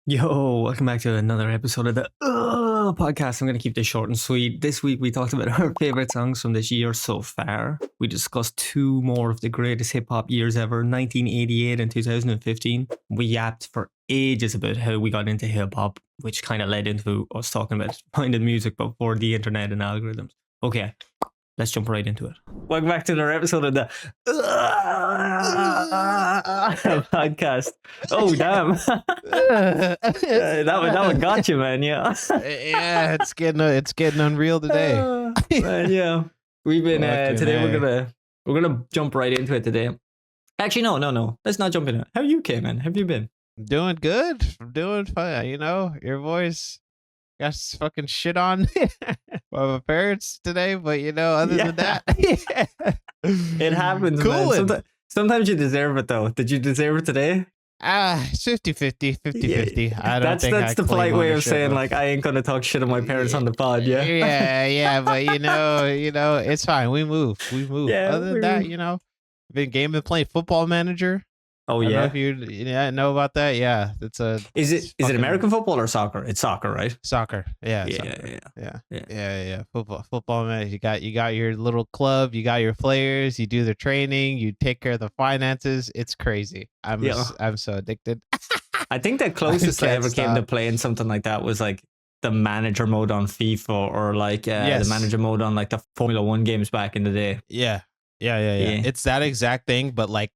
Yo, welcome back to another episode of the podcast. I'm going to keep this short and sweet. This week we talked about our favorite songs from this year so far. We discussed two more of the greatest hip hop years ever, 1988 and 2015. We yapped for ages about how we got into hip hop, which kind of led into us talking about finding music before the internet and algorithms. Okay, let's jump right into it. Welcome back to another episode of the podcast. Oh, damn. that one got you, man. Yeah. Yeah, it's getting unreal today. Man, yeah. We've been today we're gonna jump right into it today. Actually, no. Let's not jump in it. How are you, Kay, man? Have you been? I'm doing good. I'm doing fine. You know, your voice got fucking shit on by my parents today, but you know, other than that, it happens, cool. Man. Sometimes you deserve it, though. Did you deserve it today? It's 50-50. I don't think that's the polite way of saying like I ain't gonna talk shit on my parents on the pod. Yeah, but you know, it's fine. We move. Yeah, other than that, you know, been playing Football Manager. Oh, I yeah. don't know if you know about that. Yeah, it's a. Is it American football or soccer? It's soccer, right? Soccer. Yeah. Football, man. You got your little club. You got your players. You do the training. You take care of the finances. It's crazy. I'm so addicted. I think the closest I ever came to playing something like that was like the manager mode on FIFA or like the manager mode on like the Formula 1 games back in the day. Yeah. It's that exact thing, but like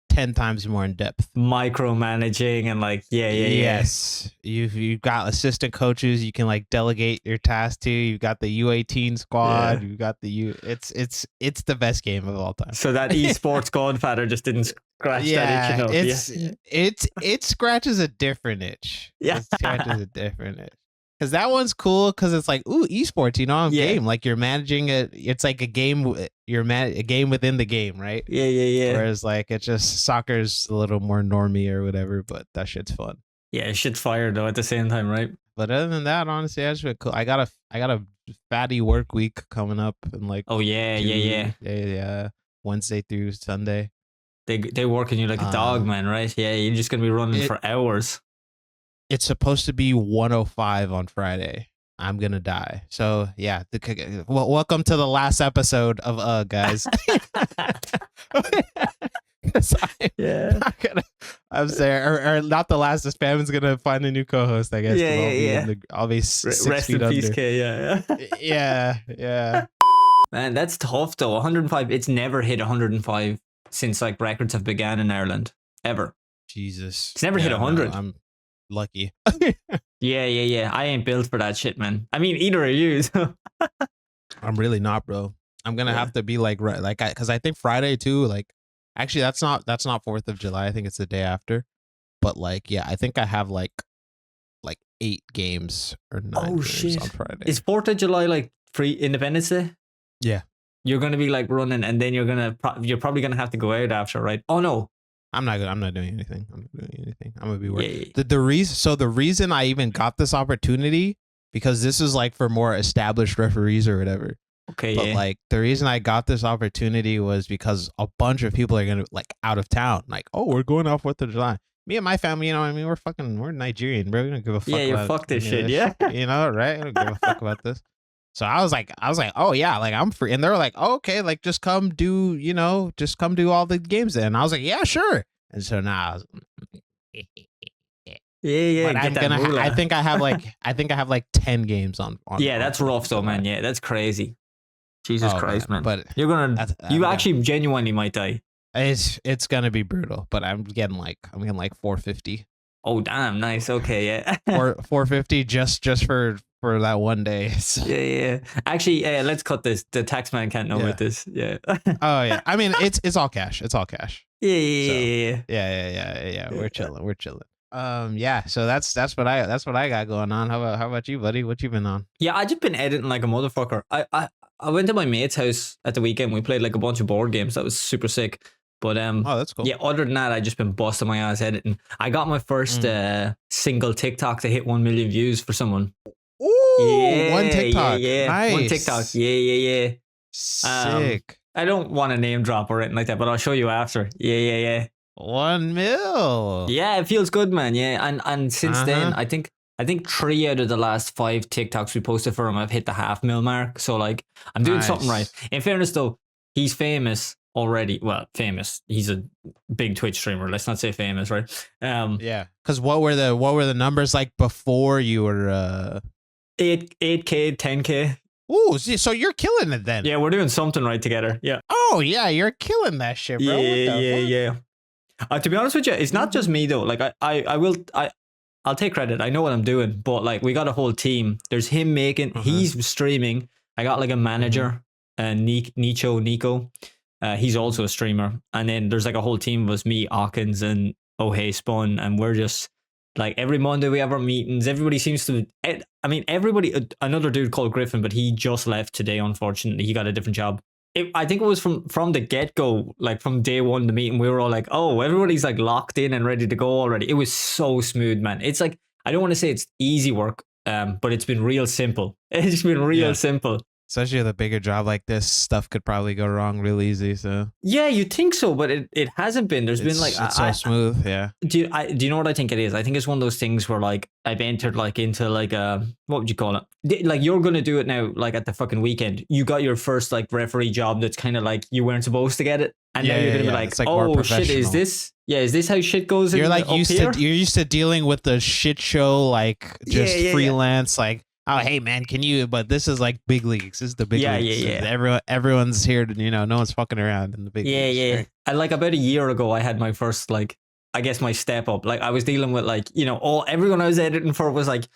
10 times more in depth, micromanaging and like yes. You've got assistant coaches you can like delegate your tasks to. You've got the U18 squad. You've got the it's the best game of all time. So that esports godfather just didn't scratch that itch enough. It scratches a different itch. Yeah, it scratches a different itch. Because that one's cool because it's like, ooh, esports, you know, game. Like you're managing it. It's like a game. A game within the game, right? Yeah. Whereas like it's just soccer's a little more normie or whatever, but that shit's fun. Yeah, shit's fire though at the same time, right? But other than that, honestly, that's been cool. I got a fatty work week coming up and like. Oh yeah. Wednesday through Sunday. They working you like a dog, man, right? Yeah, you're just gonna be running for hours. It's supposed to be 105 on Friday. I'm gonna die. So yeah, welcome to the last episode of guys. I'm there, or not the last. This Famine's gonna find a new co-host, I guess. I'll be 6 Rest feet in under. Peace, K, yeah. Man, that's tough though. 105. It's never hit 105 since like records have began in Ireland ever. Jesus, it's never hit 100. No, I'm lucky. Yeah. I ain't built for that shit, man. I mean, either are you. I'm really not, bro. I'm gonna have to be like because I think Friday too. Like, actually, that's not 4th of July. I think it's the day after. But like, yeah, I think I have like 8 games or 9 games on Friday. Is 4th of July like free Independence Day? Yeah. You're gonna be like running, and then you're probably gonna have to go out after, right? Oh no. I'm not doing anything. I'm gonna be working. The reason I even got this opportunity, because this is like for more established referees or whatever. Okay. But like the reason I got this opportunity was because a bunch of people are gonna like out of town. Like, oh, we're going off 4th of July. Me and my family, you know, I mean, we're Nigerian, bro. We don't give a fuck. Yeah, fuck this shit. Yeah. You know, right? I don't give a fuck about this. So I was like, oh yeah, like I'm free. And they were like, oh, okay, like just come do all the games then. And I was like, yeah, sure. And so now I was but I think I have like 10 games on yeah, that's rough though, man. Yeah, that's crazy. Jesus Christ, man. But you're gonna actually genuinely might die. It's gonna be brutal, but I'm getting like 450. Oh damn, nice. Okay, yeah. 450 just for that one day. So. Yeah. Actually, let's cut this. The tax man can't know about this. Yeah. Oh yeah. I mean, it's all cash. It's all cash. Yeah. We're chilling. Yeah. So that's what I got going on. How about you, buddy? What you been on? Yeah, I just been editing like a motherfucker. I went to my mate's house at the weekend. We played like a bunch of board games. That was super sick. But oh, that's cool. Yeah, other than that, I just been busting my ass editing. I got my first single TikTok to hit 1 million views for someone. Ooh, one TikTok. Yeah. Nice. One TikTok. Yeah. Sick. I don't want to name drop or anything like that, but I'll show you after. Yeah. 1 mil. Yeah, it feels good, man. Yeah, and since then, Uh-huh. I think 3 out of the last 5 TikToks we posted for him have hit the 500,000 mark. So like, I'm doing something right. Nice. In fairness, though, he's famous already. Well, famous. He's a big Twitch streamer. Let's not say famous, right? Yeah. Because what were the numbers like before you were 8K, 10K. Ooh, so you're killing it then. Yeah, we're doing something right together. Yeah. Oh yeah, you're killing that shit, bro. Yeah. To be honest with you, it's not just me though. Like I'll take credit. I know what I'm doing, but like we got a whole team. There's him making. He's streaming. I got like a manager, Nico. He's also a streamer, and then there's like a whole team of us, me, Hawkins, and Oh Hey Spun, and we're just like every Monday we have our meetings. Everybody seems to. I mean, everybody. Another dude called Griffin, but he just left today. Unfortunately, he got a different job. I think it was from the get-go, like from day one, the meeting, we were all like, oh, everybody's like locked in and ready to go already. It was so smooth, man. It's like, I don't want to say it's easy work, but it's been real simple. It's been real simple. Especially with a bigger job like this, stuff could probably go wrong real easy. So yeah, you think so, but it hasn't been. There's been like it's so smooth. Yeah. Do you know what I think it is? I think it's one of those things where like I've entered like into like what would you call it? Like you're gonna do it now, like at the fucking weekend. You got your first like referee job that's kind of like you weren't supposed to get it, and now you're gonna be like oh shit, is this? Yeah, is this how shit goes? You're like you're used to dealing with the shit show, like just freelance, like. Oh, hey man, can you? But this is like big leagues. This is the big leagues. Yeah. Everyone's here to, no one's fucking around in the big leagues. Yeah. And like about a year ago, I had my first like, I guess my step up. Like I was dealing with like, everyone I was editing for was like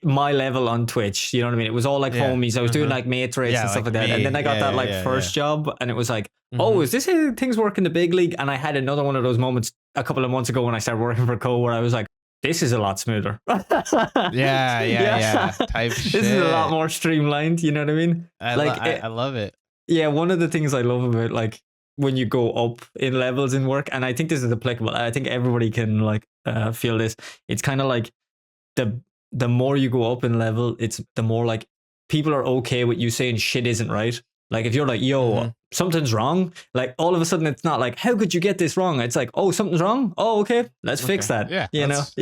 my level on Twitch. You know what I mean? It was all like homies. I was doing like mate rates and stuff like that. And then I got that first job, and it was like, oh, is this how things work in the big league? And I had another one of those moments a couple of months ago when I started working for Co, where I was like, this is a lot smoother. Yeah. Type shit. This is a lot more streamlined. You know what I mean? I love it. Yeah, one of the things I love about like when you go up in levels in work, and I think this is applicable. I think everybody can like feel this. It's kind of like the more you go up in level, it's the more like people are okay with you saying shit isn't right. Like if you're like, yo, something's wrong, like all of a sudden it's not like, how could you get this wrong? It's like, oh, something's wrong. Oh, okay, let's fix that. Yeah, Let's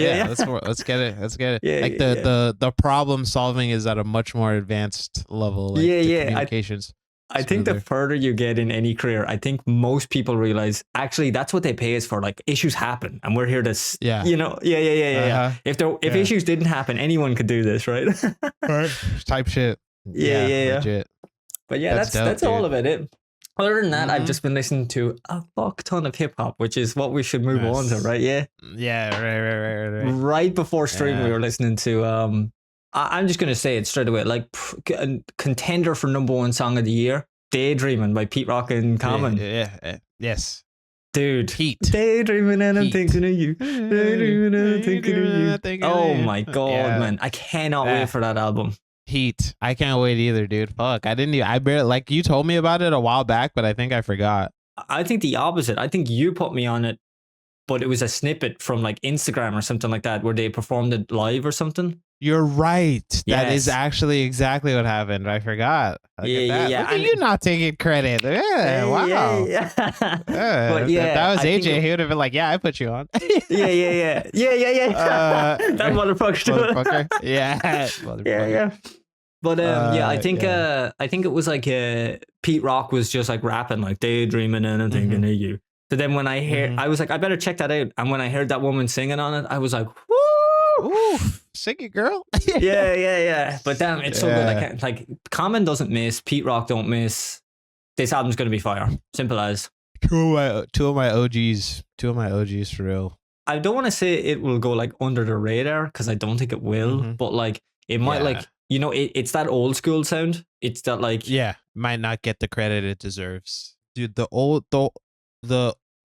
get it. Yeah, like the problem solving is at a much more advanced level. Like communications. I think the further you get in any career, I think most people realize actually that's what they pay us for. Like issues happen, and we're here to, If issues didn't happen, anyone could do this, right? Type shit. Yeah. Legit. But yeah, that's all of it. Other than that, I've just been listening to a fuck ton of hip hop, which is what we should move on to, right? Yeah. Yeah. Right. Right before stream, we were listening to I'm just gonna say it straight away, like contender for #1 song of the year, "Daydreaming" by Pete Rock and Common. Yes. Dude, Heat. Daydreaming and I'm thinking of you. Daydreaming and I'm thinking of you. Oh my god, man! I cannot wait for that album. Heat. I can't wait either, dude. Fuck. I barely, like, you told me about it a while back, but I think I forgot. I think the opposite. I think you put me on it, but it was a snippet from like Instagram or something like that where they performed it live or something. You're right. That is actually exactly what happened. I forgot. Look at that. Look at you not taking credit. Yeah, wow. Yeah. But yeah, if that was AJ, he would have been like, yeah, I put you on. Yeah. That motherfucker. Yeah. But I think it was like Pete Rock was just like rapping like daydreaming and I'm thinking of you. So then when I hear, I was like, I better check that out. And when I heard that woman singing on it, I was like, woo! Ooh, sing it, girl. Yeah. But damn, it's so good. I can't, like, Common doesn't miss. Pete Rock don't miss. This album's gonna be fire. Simple as. Two of my OGs for real. I don't want to say it will go like under the radar because I don't think it will. But like, it might like, it's that old school sound. It's that like, might not get the credit it deserves, dude. The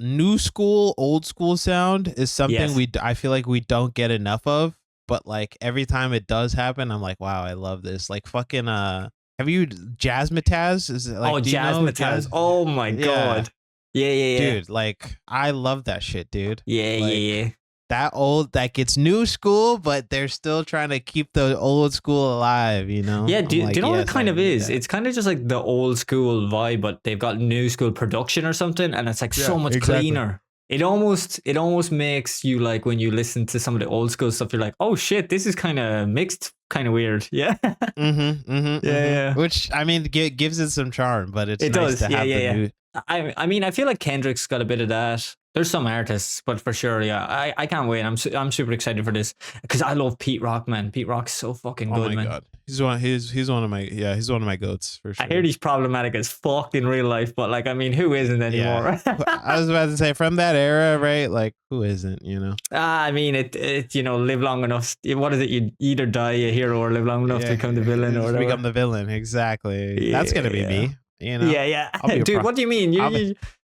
new school, old school sound is something I feel like we don't get enough of, but like every time it does happen, I'm like, wow, I love this. Like fucking have you Jazzmatazz? Is it like Jazzmatazz? Oh my god. Yeah. Dude, like I love that shit, dude. Yeah. That old, like it's new school, but they're still trying to keep the old school alive, you know? Yeah, do you know what it kind of is? It's kind of just like the old school vibe, but they've got new school production or something, and it's like so much cleaner. it almost makes you like when you listen to some of the old school stuff, you're like, oh shit, this is kind of mixed, kind of weird. Yeah. Yeah. Which I mean, gives it some charm, but it's It nice does. to have the new. I mean, I feel like Kendrick's got a bit of that. There's some artists, but for sure, yeah, I can't wait. I'm super excited for this because I love Pete Rock, man. Pete Rock's so fucking good, man. Oh my god, he's one of my goats for sure. I hear he's problematic as fuck in real life, but like, I mean, who isn't anymore? Yeah. I was about to say from that era, right? Like, who isn't? You know. I mean, it live long enough. What is it? You either die a hero or live long enough to become the villain, or whatever. Become the villain, exactly. That's gonna be me. You know? Yeah. Dude, what do you mean?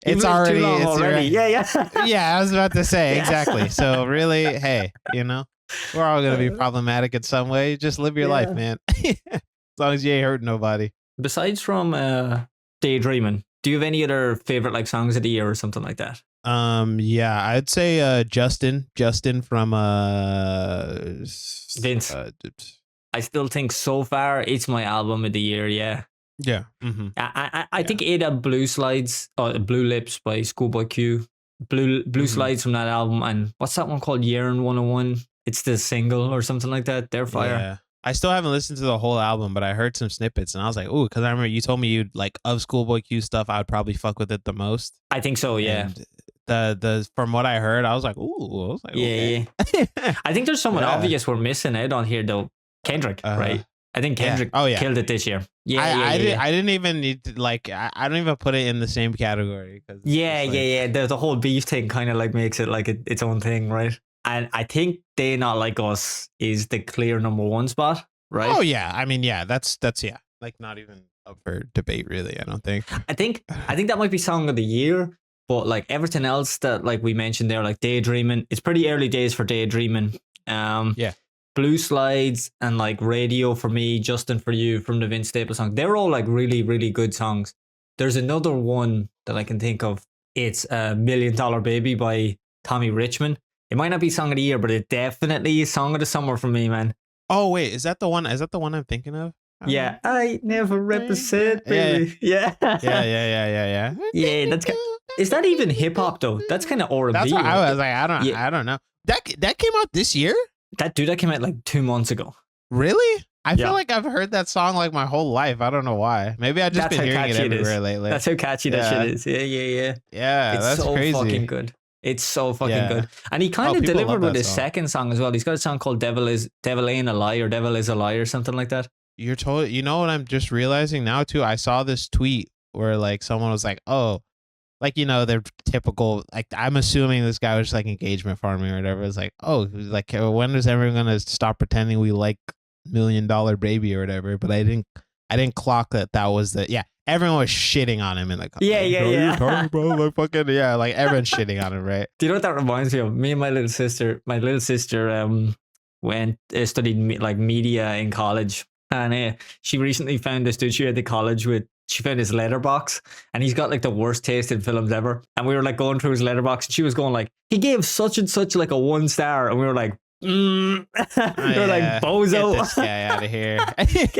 It's already. Yeah. Yeah, I was about to say exactly. So really, hey, you know, we're all gonna be problematic in some way. Just live your life, man. As long as you ain't hurting nobody. Besides from Daydreaming, do you have any other favorite like songs of the year or something like that? Yeah, I'd say Justin from Vince. I still think so far it's my album of the year. Yeah. Yeah. Mm-hmm. I think it had Blue Slides or Blue Lips by Schoolboy Q. Blue Slides from that album, and what's that one called? Yearn 101. It's the single or something like that. They're fire. Yeah. I still haven't listened to the whole album, but I heard some snippets and I was like, ooh, because I remember you told me you'd like of Schoolboy Q stuff, I would probably fuck with it the most. I think so, yeah. And the from what I heard, I was like, ooh. Yeah. I think there's someone obvious we're missing out on here though. Kendrick, right? I think Kendrick killed it this year. I didn't even need to, like, I don't even put it in the same category. The whole beef thing kind of like makes it like its own thing, right? And I think They Not Like Us is the clear number one spot, right? Oh yeah, I mean, yeah, that's like not even up for debate, really. I don't think. I think that might be song of the year, but like everything else that like we mentioned there, like Daydreaming, it's pretty early days for Daydreaming. Yeah. Blue Slides and like Radio for Me, Justin for You from the Vince Staples song. They're all like really, really good songs. There's another one that I can think of. It's $1 Million Baby by Tommy Richmond. It might not be song of the year, but it definitely is song of the summer for me, man. Oh wait, is that the one I'm thinking of? Yeah, I never represent, baby. Yeah. Yeah. Yeah, that's is that even hip hop though? That's kind of R&B. That's what I was like, I don't know. That came out this year? That came out like 2 months ago. Really? I feel like I've heard that song like my whole life. I don't know why. Maybe I've just been hearing it everywhere lately. That's how catchy that shit is. Yeah. Yeah, it's that's so crazy. Fucking good. It's so fucking good. And he kind of delivered with his second song as well. He's got a song called Devil Ain't a Lie or Devil Is a Lie or something like that. You're totally, you know what I'm just realizing now too? I saw this tweet where like someone was like, oh, like, you know, they're typical, like, I'm assuming this guy was like engagement farming or whatever. It's like, oh, like, when is everyone going to stop pretending we like $1 Million Baby or whatever? But I didn't clock that was everyone was shitting on him in the comments. Yeah. Talking about, like, fucking, like everyone's shitting on him, right? Do you know what that reminds me of? Me and my little sister went studied like media in college, and she recently found this dude she went to college with. She found his letterbox, and he's got like the worst taste in films ever. And we were like going through his letterbox, and she was going like, he gave such and such like a 1 star, and we were like, we were like, bozo, get this guy out of here. Get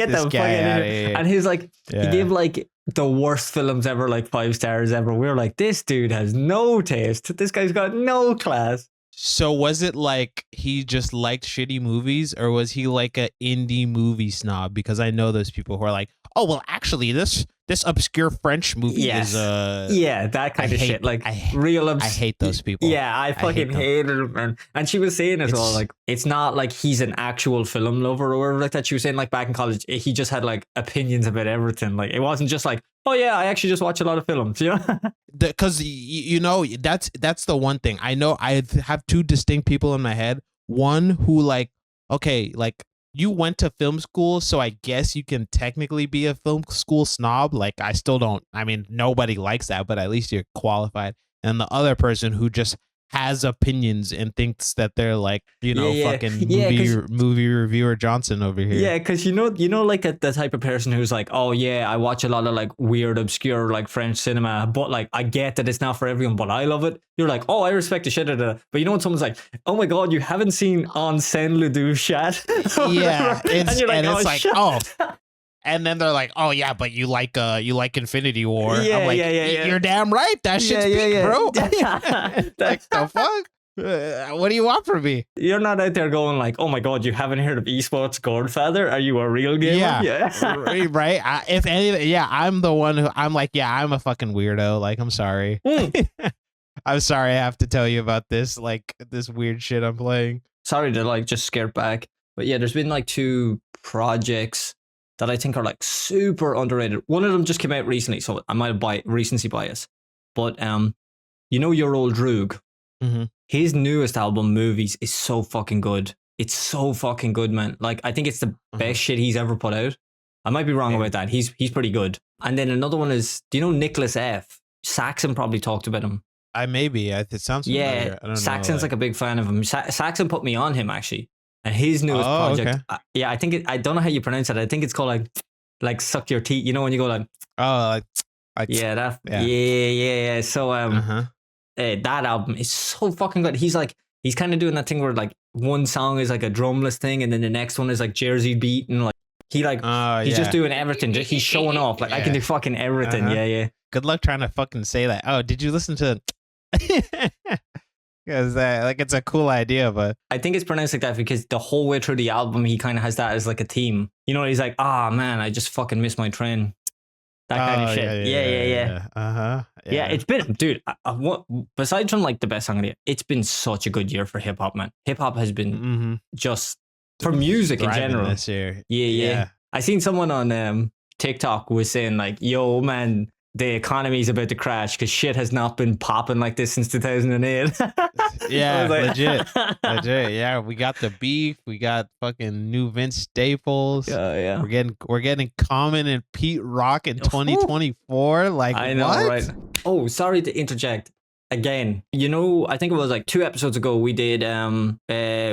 the fuck out of here. And he's like, he gave like the worst films ever, like 5 stars ever. We were like, this dude has no taste. This guy's got no class. So was it like he just liked shitty movies, or was he like a indie movie snob? Because I know those people who are like, oh, well, actually, this obscure French movie is that kind of shit. Like I hate those people. Yeah, I fucking hated him, man. And she was saying as well, like, it's not like he's an actual film lover or whatever like that. She was saying like back in college, he just had like opinions about everything. Like it wasn't just like, oh yeah, I actually just watch a lot of films, you know? Because you know, that's the one thing. I know I have 2 distinct people in my head. One who like, okay, like, you went to film school, so I guess you can technically be a film school snob. Like, I still don't. I mean, nobody likes that, but at least you're qualified. And the other person who just has opinions and thinks that they're like, you know, fucking movie reviewer Johnson over here. Yeah, because you know, like the type of person who's like, oh yeah, I watch a lot of like weird, obscure like French cinema, but like I get that it's not for everyone, but I love it. You're like, oh, I respect the shit out of that. But you know when someone's like, oh my god, you haven't seen On Scène le Deux Chat? Yeah, and you're like, And then they're like, "Oh yeah, but you like Infinity War." Yeah, I'm like, yeah. "You're damn right. That shit's peak, bro." Like the fuck? What do you want from me? You're not out there going like, "Oh my god, you haven't heard of esports Godfather? Are you a real gamer?" Yeah. Right. If anything, yeah, I'm the one who I'm like, yeah, I'm a fucking weirdo. Like, I'm sorry. I'm sorry I have to tell you about this, like this weird shit I'm playing. Sorry to like just scare back, but yeah, there's been like 2 projects that I think are like super underrated. One of them just came out recently, so I might have recency bias. But you know your old Droog. Mm-hmm. His newest album, Movies, is so fucking good. It's so fucking good, man. Like, I think it's the best shit he's ever put out. I might be wrong about that. He's pretty good. And then another one is, do you know Nicholas F? Saxon probably talked about him. It sounds familiar. I don't Saxon's like a big fan of him. Saxon put me on him actually. And his newest project, okay. I think I don't know how you pronounce it. I think it's called like suck your teeth. You know when you go like, yeah. So that album is so fucking good. He's kind of doing that thing where like one song is like a drumless thing, and then the next one is like Jersey beat, and like he's just doing everything. He's showing off. Like I can do fucking everything. Yeah. Good luck trying to fucking say that. Oh, did you listen to? Because like it's a cool idea, but I think it's pronounced like that because the whole way through the album he kind of has that as like a theme. You know, he's like, man, I just fucking missed my train. That kind of shit. Yeah. Yeah, it's been, dude. Besides from like the best song of the year, it's been such a good year for hip hop, man. Hip hop has been just for music in general this year. Yeah. I seen someone on TikTok was saying like, "Yo, man, the economy is about to crash because shit has not been popping like this since 2008." Yeah, legit. Yeah, we got the beef. We got fucking new Vince Staples. Yeah. We're getting Common and Pete Rock in 2024. Like, I know, what? right? Oh, sorry to interject. Again, you know, I think it was like 2 episodes ago we did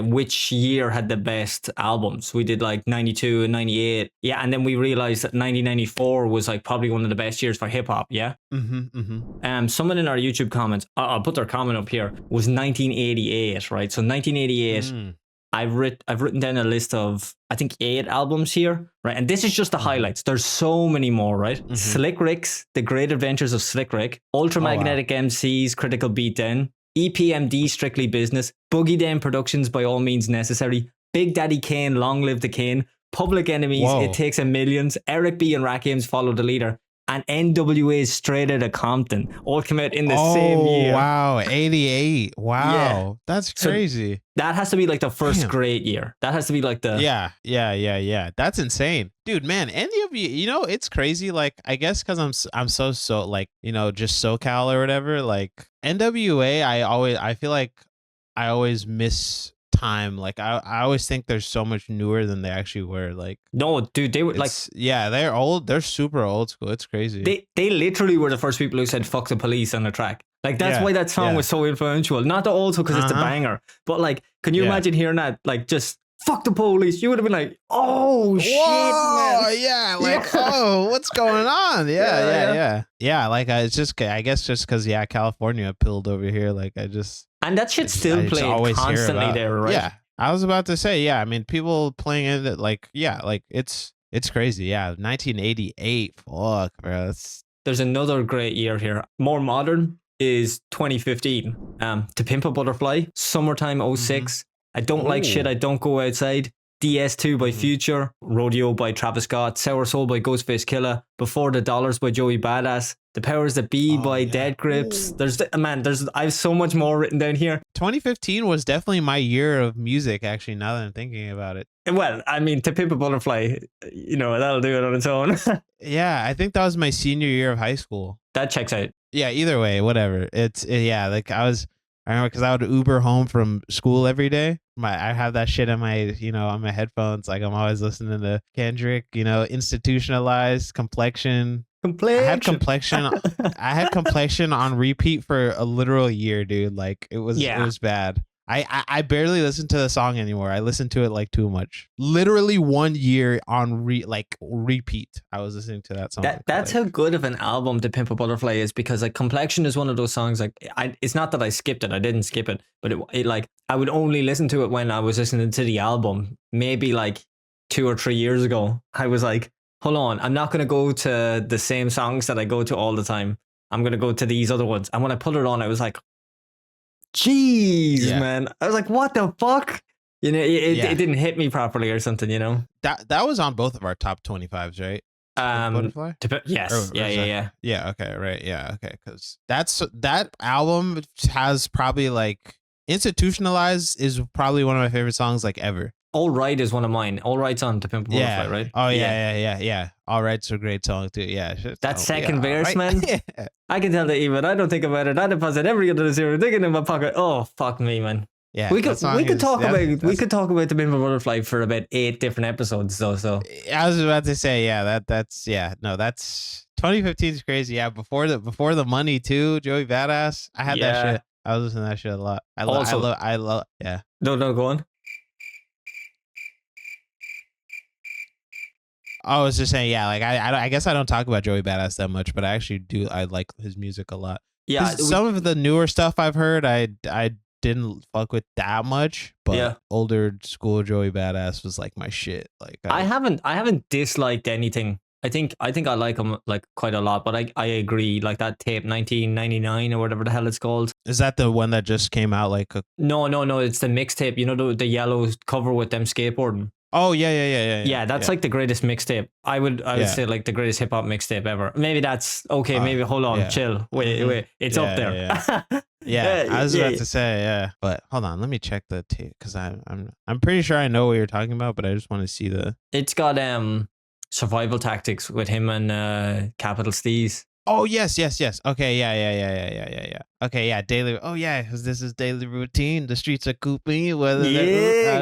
which year had the best albums. We did like 92 and 98. Yeah, and then we realized that 1994 was like probably one of the best years for hip hop, yeah? Someone in our YouTube comments, I'll put their comment up here, was 1988, right? So 1988 I've written down a list of I think 8 albums here, right? And this is just the highlights. There's so many more, right? Slick Rick's The Great Adventures of Slick Rick, Ultramagnetic MC's Critical Beatdown, EPMD Strictly Business, Boogie Down Productions By All Means Necessary, Big Daddy Kane Long Live the Kane, Public Enemies It Takes a Millions, Eric B and Rakim's Follow the Leader, and NWA's Straight Outta Compton all came out in the same year. Wow, 88. Wow. Yeah. That's crazy. So that has to be like the first great year. That has to be like the... Yeah. That's insane. Dude, man, NWA, you know, it's crazy. Like, I guess because I'm so like, you know, just SoCal or whatever. Like, NWA, I feel like I always miss time. Like I always think they're so much newer than they actually were. Like, no, dude, they were like, yeah, they're old. They're super old school. It's crazy. They literally were the first people who said "fuck the police" on the track. Like that's why that song was so influential. Not the also because it's a banger, but like, can you imagine hearing that? Like, just fuck the police. You would have been like, oh shit, man. Yeah, like oh, what's going on? Yeah. Like I guess just because California pilled over here. Like and that shit still played constantly there, right? Yeah, I was about to say, I mean, people playing it, like, like it's crazy. Yeah, 1988. Fuck, bro. There's another great year here. More modern is 2015. To Pimp a Butterfly, Summertime 06. I Don't Like Shit, I Don't Go Outside. DS2 by Future, Rodeo by Travis Scott, Sour Soul by Ghostface Killah, Before the Dollars by Joey Badass, The Powers That Be by Dead Grips. I have so much more written down here. 2015 was definitely my year of music, actually, now that I'm thinking about it. Well, I mean, To Pimp a Butterfly, you know, that'll do it on its own. Yeah, I think that was my senior year of high school. That checks out. Yeah, either way, whatever. Like I remember because I would Uber home from school every day. I have that shit on my, on my headphones. Like I'm always listening to Kendrick, Institutionalized, Complexion. I had Complexion on repeat for a literal year, dude. Like it was bad. I barely listen to the song anymore. I listen to it like too much. Literally 1 year on repeat. I was listening to that song. That's how good of an album To Pimp a Butterfly is, because like Complexion is one of those songs. Like it's not that I skipped it. I didn't skip it, but it like I would only listen to it when I was listening to the album. Maybe like 2 or 3 years ago, I was like, hold on. I'm not going to go to the same songs that I go to all the time. I'm going to go to these other ones. And when I put it on, I was like, jeez, man. I was like, what the fuck? You know, it didn't hit me properly or something, you know? That was on both of our top 25s, right? Butterfly? Yes. Yeah. Yeah, okay, right. Yeah, okay. Because that album has probably like institutionalized is probably one of my favorite songs like ever. All Right is one of mine. All Right's on To Pimp a Butterfly, right? Oh yeah. All Right's a great song too. Yeah. That second verse, man. I can tell that even I don't think about it. I deposit every other zero digging in my pocket. Oh, fuck me, man. Yeah, we could talk about To Pimp a Butterfly for about 8 different episodes though. So I was about to say, that's 2015 is crazy. Yeah, before the money too, Joey Badass. I had that shit. I was listening to that shit a lot. I love yeah. No, go on. I was just saying, like I guess I don't talk about Joey Badass that much, but I actually do. I like his music a lot. Yeah, some of the newer stuff I've heard, I didn't fuck with that much, but older school Joey Badass was like my shit. Like I haven't disliked anything. I think I like him like quite a lot, but I agree, like that tape 1999 or whatever the hell it's called. Is that the one that just came out? Like no, it's the mixtape. You know the yellow cover with them skateboarding. Oh yeah. Yeah, that's like the greatest mixtape. I would say like the greatest hip hop mixtape ever. Maybe that's okay. Maybe hold on, chill. Wait. It's up there. I was about to say but hold on, let me check the tape because I'm pretty sure I know what you're talking about, but I just want to see the. It's got Survival Tactics with him and Capital Steez. Oh yes. Okay, yeah. Okay, yeah, daily. Oh yeah, because this is daily routine. The streets are cooping. Whether yeah.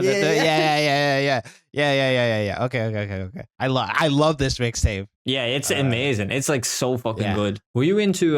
Okay. I love this mixtape. Yeah, it's amazing. It's like so fucking good. Were you into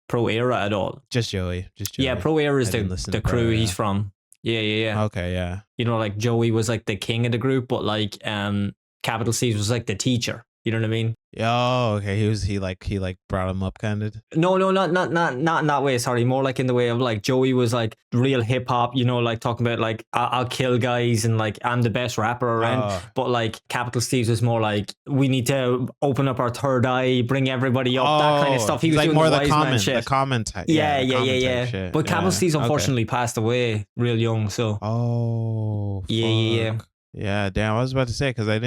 Pro Era at all? Just Joey. Yeah, Pro Era is the crew he's from. Yeah. Okay, yeah. You know, like Joey was like the king of the group, but like Capital Steez was like the teacher. You know what I mean? Oh, okay. He brought him up kind of. No, not in that way. Sorry, more like in the way of like Joey was like real hip hop. You know, like talking about like I'll kill guys and like I'm the best rapper around. But like Capital Steez was more like we need to open up our third eye, bring everybody up, that kind of stuff. He was like doing more the wise man shit. The comment type. Yeah. But Capital Steez unfortunately passed away real young. So. Oh. Yeah. Yeah, damn. I was about to say because I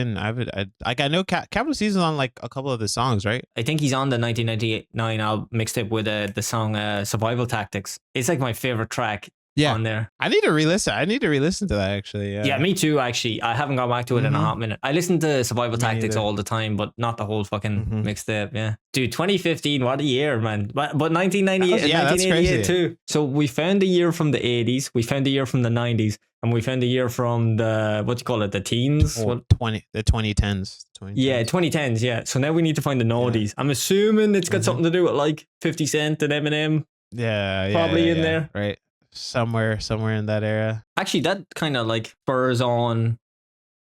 know Capital Steez is on like a couple of the songs, right? I think he's on the 1999 album mixtape with the song Survival Tactics. It's like my favorite track on there. I need to re-listen to that actually. Yeah, me too actually. I haven't gone back to it in a hot minute. I listen to Survival Tactics all the time, but not the whole fucking mixtape. Yeah, dude, 2015, what a year, man. But 1998 and 1988 too. So we found the year from the 80s, we found the year from the 90s, and we found the year from the the teens. The 2010s. Yeah, 2010s. Yeah. So now we need to find the noughties. I'm assuming it's got something to do with like 50 Cent and Eminem. Yeah, probably in there, right? Somewhere in that era. Actually, that kind of like spurs on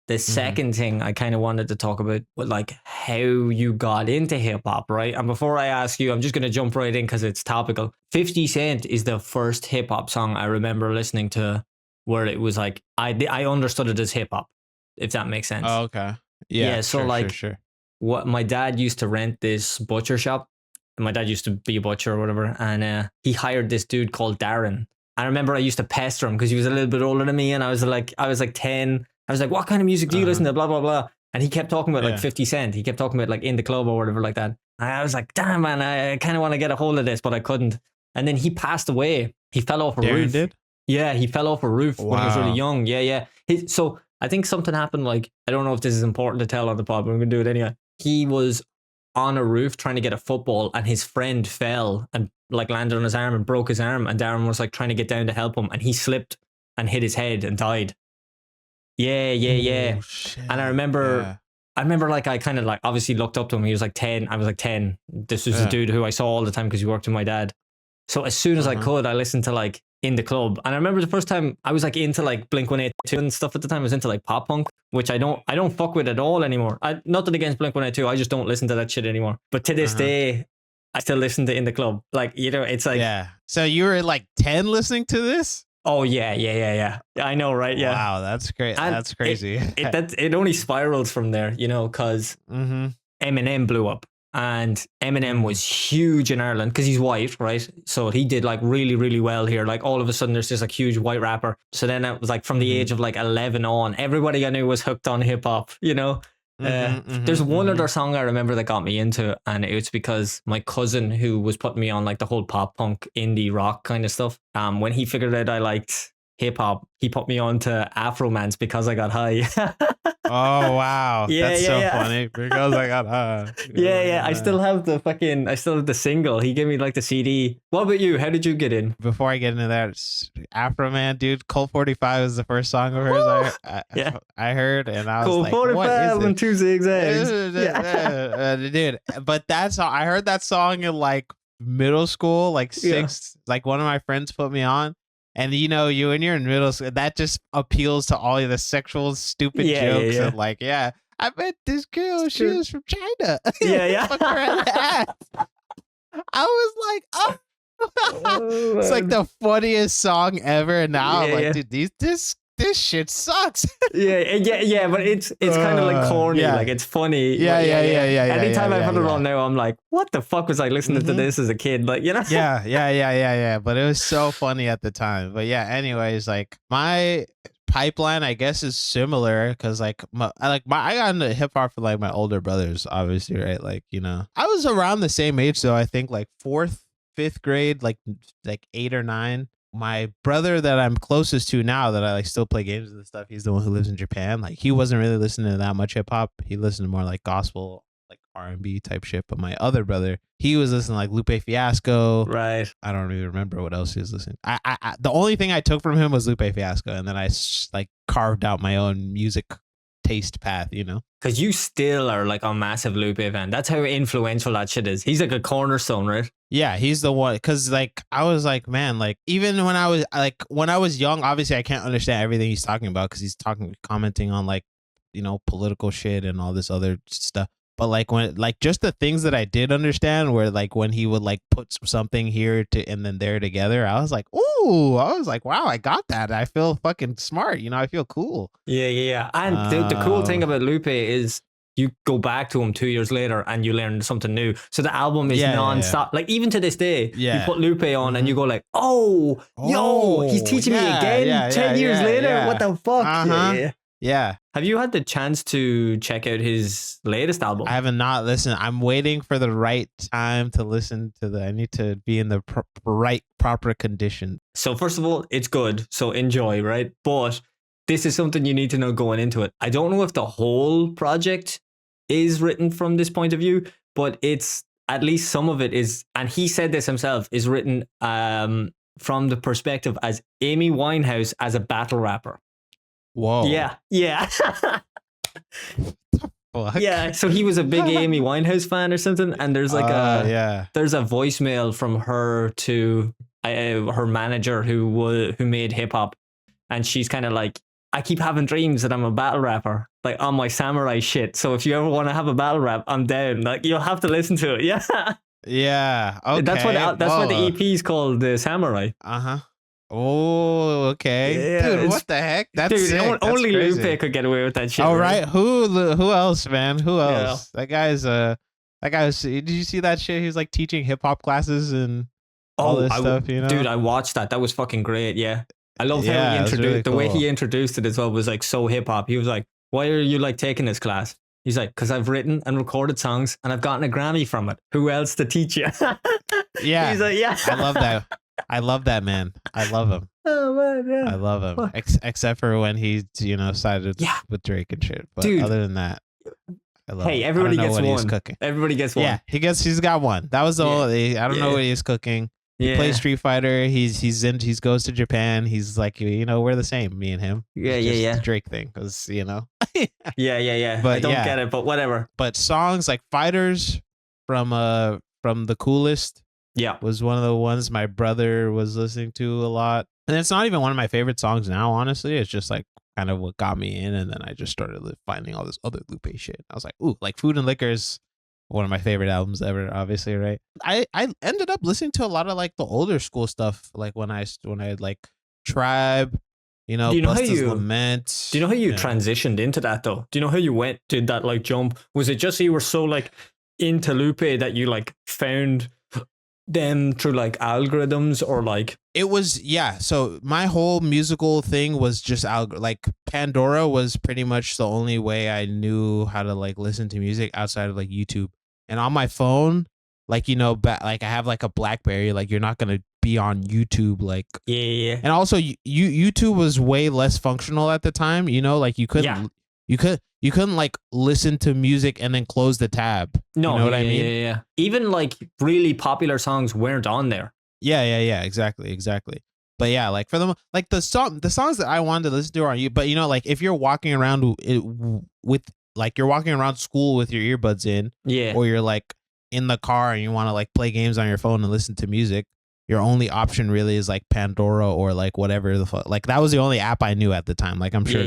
the second thing I kind of wanted to talk about, with like how you got into hip hop, right? And before I ask you, I'm just gonna jump right in because it's topical. 50 Cent is the first hip hop song I remember listening to where it was like I understood it as hip hop, if that makes sense. Oh, okay. Yeah. So sure. What my dad used to rent this butcher shop. And my dad used to be a butcher or whatever, and he hired this dude called Darren. I remember I used to pester him because he was a little bit older than me, and I was like 10. I was like, what kind of music do you listen to? Blah, blah, blah. And he kept talking about like 50 Cent. He kept talking about like In the Club or whatever like that. And I was like, damn, man, I kind of want to get a hold of this, but I couldn't. And then he passed away. He fell off a roof. Did? Yeah, he fell off a roof when he was really young. Yeah. So I think something happened. Like, I don't know if this is important to tell on the pod, but I'm going to do it anyway. He was on a roof trying to get a football, and his friend fell and like landed on his arm and broke his arm, and Darren was like trying to get down to help him, and he slipped and hit his head and died. Yeah. Oh, shit. And I remember like I kind of like obviously looked up to him. He was like 10. I was like 10. This was a dude who I saw all the time because he worked with my dad. So as soon as I could, I listened to like In the Club. And I remember the first time I was like into like Blink-182 and stuff at the time. I was into like pop punk, which I don't fuck with at all anymore. Nothing against Blink-182. I just don't listen to that shit anymore. But to this day, I still listen to In the Club. Like, you know, it's like... Yeah. So you were like 10 listening to this? Oh yeah. I know, right? Yeah. Wow, that's great. And That's crazy. It only spirals from there, you know, because Mm-hmm. Eminem blew up, and Eminem Mhm. was huge in Ireland because he's white, right? So he did like really, really well here. Like all of a sudden, there's this like huge white rapper. So then it was like from the Mhm. age of like 11 on, everybody I knew was hooked on hip hop, you know. There's one Mhm. other song I remember that got me into it, and it's because my cousin, who was putting me on like the whole pop punk indie rock kind of stuff, when he figured out I liked hip hop, he put me on to Afromance because I got high. Oh wow, that's so yeah. funny because I got Yeah. I still have the single. He gave me like the CD. What about you? How did you get in? Before I get into that, Afro Man, dude, Colt 45 is the first song of hers I heard, and I was Cool, like, what 45 is and it? 2 zigzags. Yeah. Dude, but that song, I heard that song in like middle school, like sixth, like one of my friends put me on. And you know, when you're in middle school, that just appeals to all of the sexual stupid jokes and like, I met this girl, she was from China. Yeah. Fuck her in the ass. I was like, oh. It's like the funniest song ever. And now I'm like, dude, this shit sucks. yeah, but it's kind of like corny, like it's funny. Yeah. Anytime I put it on now, I'm like, what the fuck was I listening to this as a kid? Like, you know? Yeah. But it was so funny at the time. But yeah, anyways, like my pipeline, I guess, is similar because like I got into hip hop for like my older brothers, obviously, right? Like, you know, I was around the same age, though. I think like 4th, 5th grade, like 8 or 9. My brother that I'm closest to now, that I like still play games and stuff, he's the one who lives in Japan. Like he wasn't really listening to that much hip hop. He listened to more like gospel, like R&B type shit. But my other brother, he was listening to like Lupe Fiasco. Right. I don't even remember what else he was listening. I the only thing I took from him was Lupe Fiasco, and then I like carved out my own music taste path, you know? Because you still are like a massive Lupe fan. That's how influential that shit is. He's like a cornerstone, right? Yeah, he's the one. Because like I was like, man, like even when I was young, obviously I can't understand everything he's talking about because he's commenting on like, you know, political shit and all this other stuff. But like when like just the things that I did understand were like when he would like put something here to and then there together, I was like, ooh, I was like, wow, I got that. I feel fucking smart, you know, I feel cool. Yeah. And the cool thing about Lupe is you go back to him 2 years later and you learn something new. So the album is non-stop. Like even to this day, you put Lupe on and you go like, yo, he's teaching me again 10 years later. What the fuck? Yeah. Have you had the chance to check out his latest album? I have not listened. I'm waiting for the right time to listen to I need to be in the proper condition. So first of all, it's good. So enjoy, right? But this is something you need to know going into it. I don't know if the whole project is written from this point of view, but it's at least some of it is, and he said this himself, is written from the perspective as Amy Winehouse as a battle rapper. Whoa. Yeah. Fuck. Yeah, so he was a big Amy Winehouse fan or something, and there's like there's a voicemail from her to her manager who made hip hop, and she's kind of like, I keep having dreams that I'm a battle rapper, like on my samurai shit. So if you ever want to have a battle rap, I'm down. Like you'll have to listen to it. Yeah. Okay. That's why the EP is called the Samurai. Oh, okay. Yeah, dude, what the heck? That's sick. Only That's Lupe could get away with that shit. All right. Who else, man? Who else? Yeah. That guy's did you see that shit? He was like teaching hip hop classes and all this stuff, you know? Dude, I watched that. That was fucking great. Yeah. I love how he introduced really the way he introduced it as well was like so hip hop. He was like, why are you like taking this class? He's like, because I've written and recorded songs and I've gotten a Grammy from it. Who else to teach you? Yeah. He's like, yeah. I love that. I love that, man. I love him. Oh, man, yeah. I love him. Except for when he, sided with Drake and shit. But dude, other than that, I love him. Everybody gets one. He's cooking. Everybody gets one. Yeah, he's got one. That was the only. I don't know what he's cooking. He plays Street Fighter. He goes to Japan. He's like, we're the same, me and him. Yeah. Drake thing, because Yeah. But I don't get it, but whatever. But songs like Fighters from The Coolest. Yeah. Was one of the ones my brother was listening to a lot. And it's not even one of my favorite songs now, honestly. It's just like kind of what got me in. And then I just started finding all this other Lupe shit. I was like, ooh, like Food and Liquor is one of my favorite albums ever, obviously, right? I ended up listening to a lot of like the older school stuff, like when I like Tribe, you know, Do you know how Busta's you- Lament. Do you know how you Yeah. transitioned into that though? Do you know how you did that like jump? Was it just you were so like into Lupe that you like found them through like algorithms or like? It was, yeah. So my whole musical thing was just like Pandora was pretty much the only way I knew how to like listen to music outside of like YouTube. And on my phone, like, you know, like I have like a BlackBerry, like you're not gonna be on YouTube, like Yeah. And also, YouTube was way less functional at the time. You know, like you couldn't like listen to music and then close the tab. No, you know what I mean? Yeah. Even like really popular songs weren't on there. Yeah. Exactly. But yeah, like for them, like the songs that I wanted to listen to are on you. But you know, like if you're walking around with like you're walking around school with your earbuds in, Yeah. or you're like in the car and you want to like play games on your phone and listen to music, your only option really is like Pandora or like whatever the fuck. Like that was the only app I knew at the time. Like I'm sure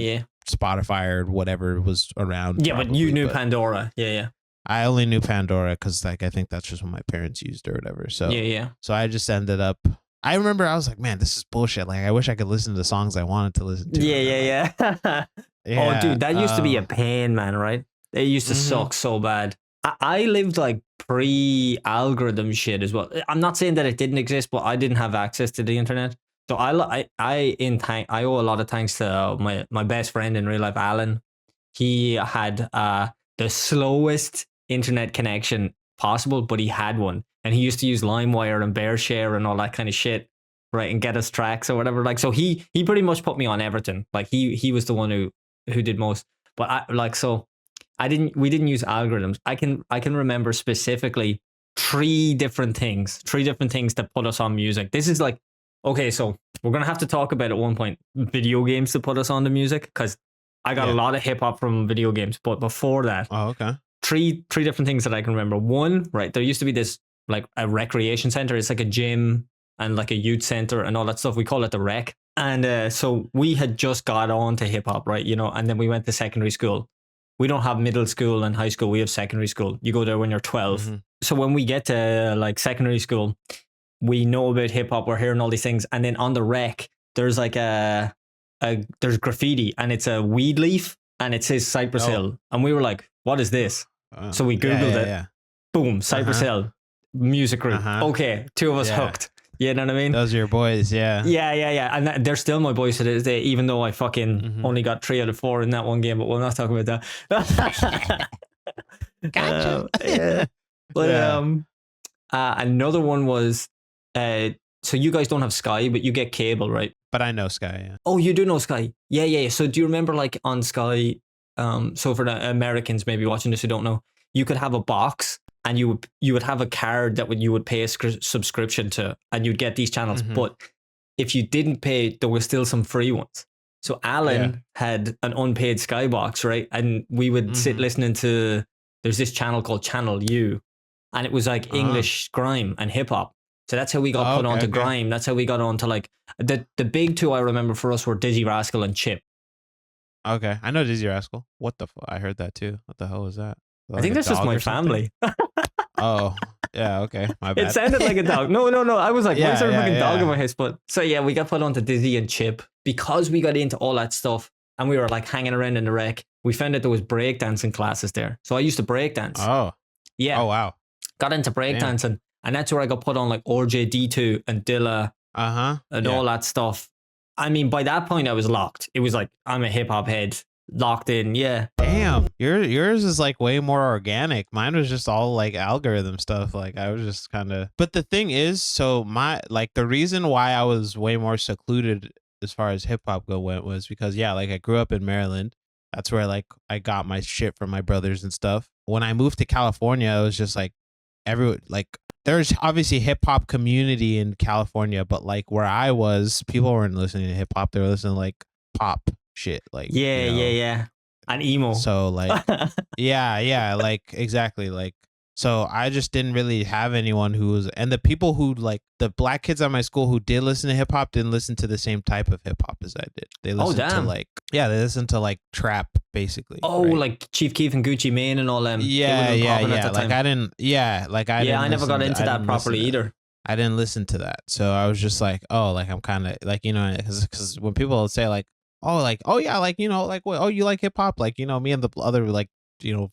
Spotify or whatever was around. Yeah, but you knew Pandora. Yeah. I only knew Pandora because like I think that's just what my parents used or whatever. So Yeah. So I just ended up. I remember I was like, man, this is bullshit. Like I wish I could listen to the songs I wanted to listen to. Yeah. Yeah. Oh, dude, that used to be a pain, man. Right? It used to suck so bad. I lived like pre-algorithm shit as well. I'm not saying that it didn't exist, but I didn't have access to the internet. So I owe a lot of thanks to my best friend in real life, Alan. He had the slowest internet connection possible, but he had one, and he used to use LimeWire and BearShare and all that kind of shit, right, and get us tracks or whatever. Like, so he pretty much put me on everything. Like he was the one who did most. But we didn't use algorithms. I can remember specifically three different things that put us on music. This is like, okay, so we're going to have to talk about at one point video games to put us on the music, because I got a lot of hip hop from video games. But before that, three different things that I can remember. One, right, there used to be this like a recreation center. It's like a gym and like a youth center and all that stuff. We call it the rec. And so we had just got on to hip hop, right? You know, and then we went to secondary school. We don't have middle school and high school. We have secondary school. You go there when you're 12. So when we get to like secondary school, we know about hip hop. We're hearing all these things. And then on the rec, there's like there's graffiti, and it's a weed leaf and it says Cypress Hill. And we were like, what is this? So we Googled it. Yeah. Boom, Cypress Hill music group. Okay, two of us hooked. You know what I mean? Those are your boys, yeah. Yeah. And they're still my boys to this day, even though I fucking only got 3 out of 4 in that one game, but we'll not talk about that. Gotcha. Yeah. But another one was, so you guys don't have Sky, but you get cable, right? But I know Sky, yeah. Oh, you do know Sky? Yeah. So do you remember like on Sky, so for the Americans maybe watching this who don't know, you could have a box, and you would have a card that you would pay a subscription to, and you'd get these channels. But if you didn't pay, there were still some free ones. So Alan had an unpaid Skybox, right? And we would sit listening to, there's this channel called Channel U, and it was like English grime and hip hop. So that's how we got put onto grime. That's how we got onto like the big two I remember for us were Dizzy Rascal and Chip. Okay, I know Dizzy Rascal. What the fuck? I heard that too. What the hell was that? I think that's just my family. Oh, yeah, okay. My bad. It sounded like a dog. No. I was like, why is there a fucking dog in my house? But so yeah, we got put onto Dizzy and Chip because we got into all that stuff, and we were like hanging around in the rec. We found out there was breakdancing classes there. So I used to breakdance. Oh. Yeah. Oh, wow. Got into breakdancing, and that's where I got put on like RJD2 and Dilla and all that stuff. I mean, by that point I was locked. It was like, I'm a hip hop head. Locked in, yeah. Damn, yours is like way more organic. Mine was just all like algorithm stuff. Like I was just kind of. But the thing is, so the reason why I was way more secluded as far as hip hop went was because like I grew up in Maryland. That's where like I got my shit from my brothers and stuff. When I moved to California, it was just like there's obviously hip hop community in California, but like where I was, people weren't listening to hip hop. They were listening to like pop shit, like yeah, and emo. So like yeah, like exactly, like so I just didn't really have anyone who was, and the people who like the black kids at my school who did listen to hip hop didn't listen to the same type of hip hop as I did. They listened to like they listened to like trap basically. Oh, right? Like Chief Keef and Gucci Mane and all them. Yeah. Like I didn't. I never got into that properly either. I didn't listen to that. So I was just like, oh, like I'm kind of like, because when people say like, oh yeah, like, like, what, oh, you like hip hop? Like, me and the other, like,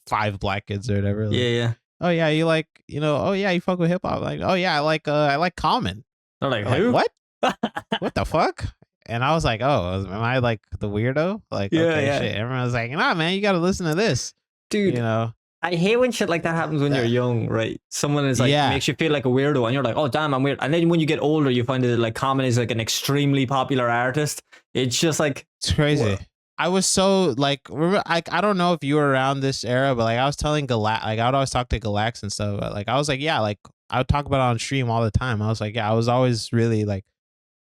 5 black kids or whatever. Like, Yeah, yeah. oh yeah, you like, oh yeah, you fuck with hip hop. Like, oh yeah, I like Common. They're like, They're who? like, what? What the fuck? And I was like, oh, am I like the weirdo? Like, Yeah, okay, yeah. shit. Everyone was like, nah, man, you got to listen to this. Dude, I hate when shit like that happens when you're young, right? Someone is like, Yeah. makes you feel like a weirdo, and you're like, oh, damn, I'm weird. And then when you get older, you find that like Common is like an extremely popular artist. It's just like, It's crazy. whoa. I was so like, remember, I don't know if you were around this era, but like I was telling Galax, like I would always talk to Galax and stuff. But, like I was like, yeah, like I would talk about it on stream all the time. I was like, yeah, I was always really like,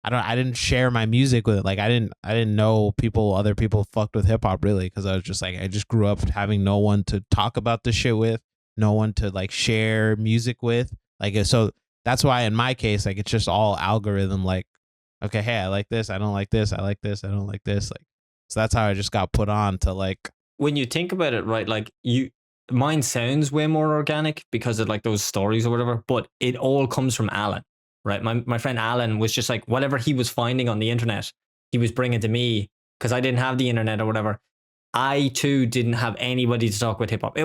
I didn't share my music with it. Like I didn't know other people fucked with hip hop really, because I was just like, I just grew up having no one to talk about this shit with, no one to like share music with. Like so that's why in my case, like it's just all algorithm. Like, okay, hey, I like this, I don't like this, I like this, I don't like this. Like, so that's how I just got put on to like. When you think about it, right? Like mine sounds way more organic because of like those stories or whatever, but it all comes from Alan. Right, my friend Alan was just like whatever he was finding on the internet, he was bringing to me because I didn't have the internet or whatever. I too didn't have anybody to talk with hip hop.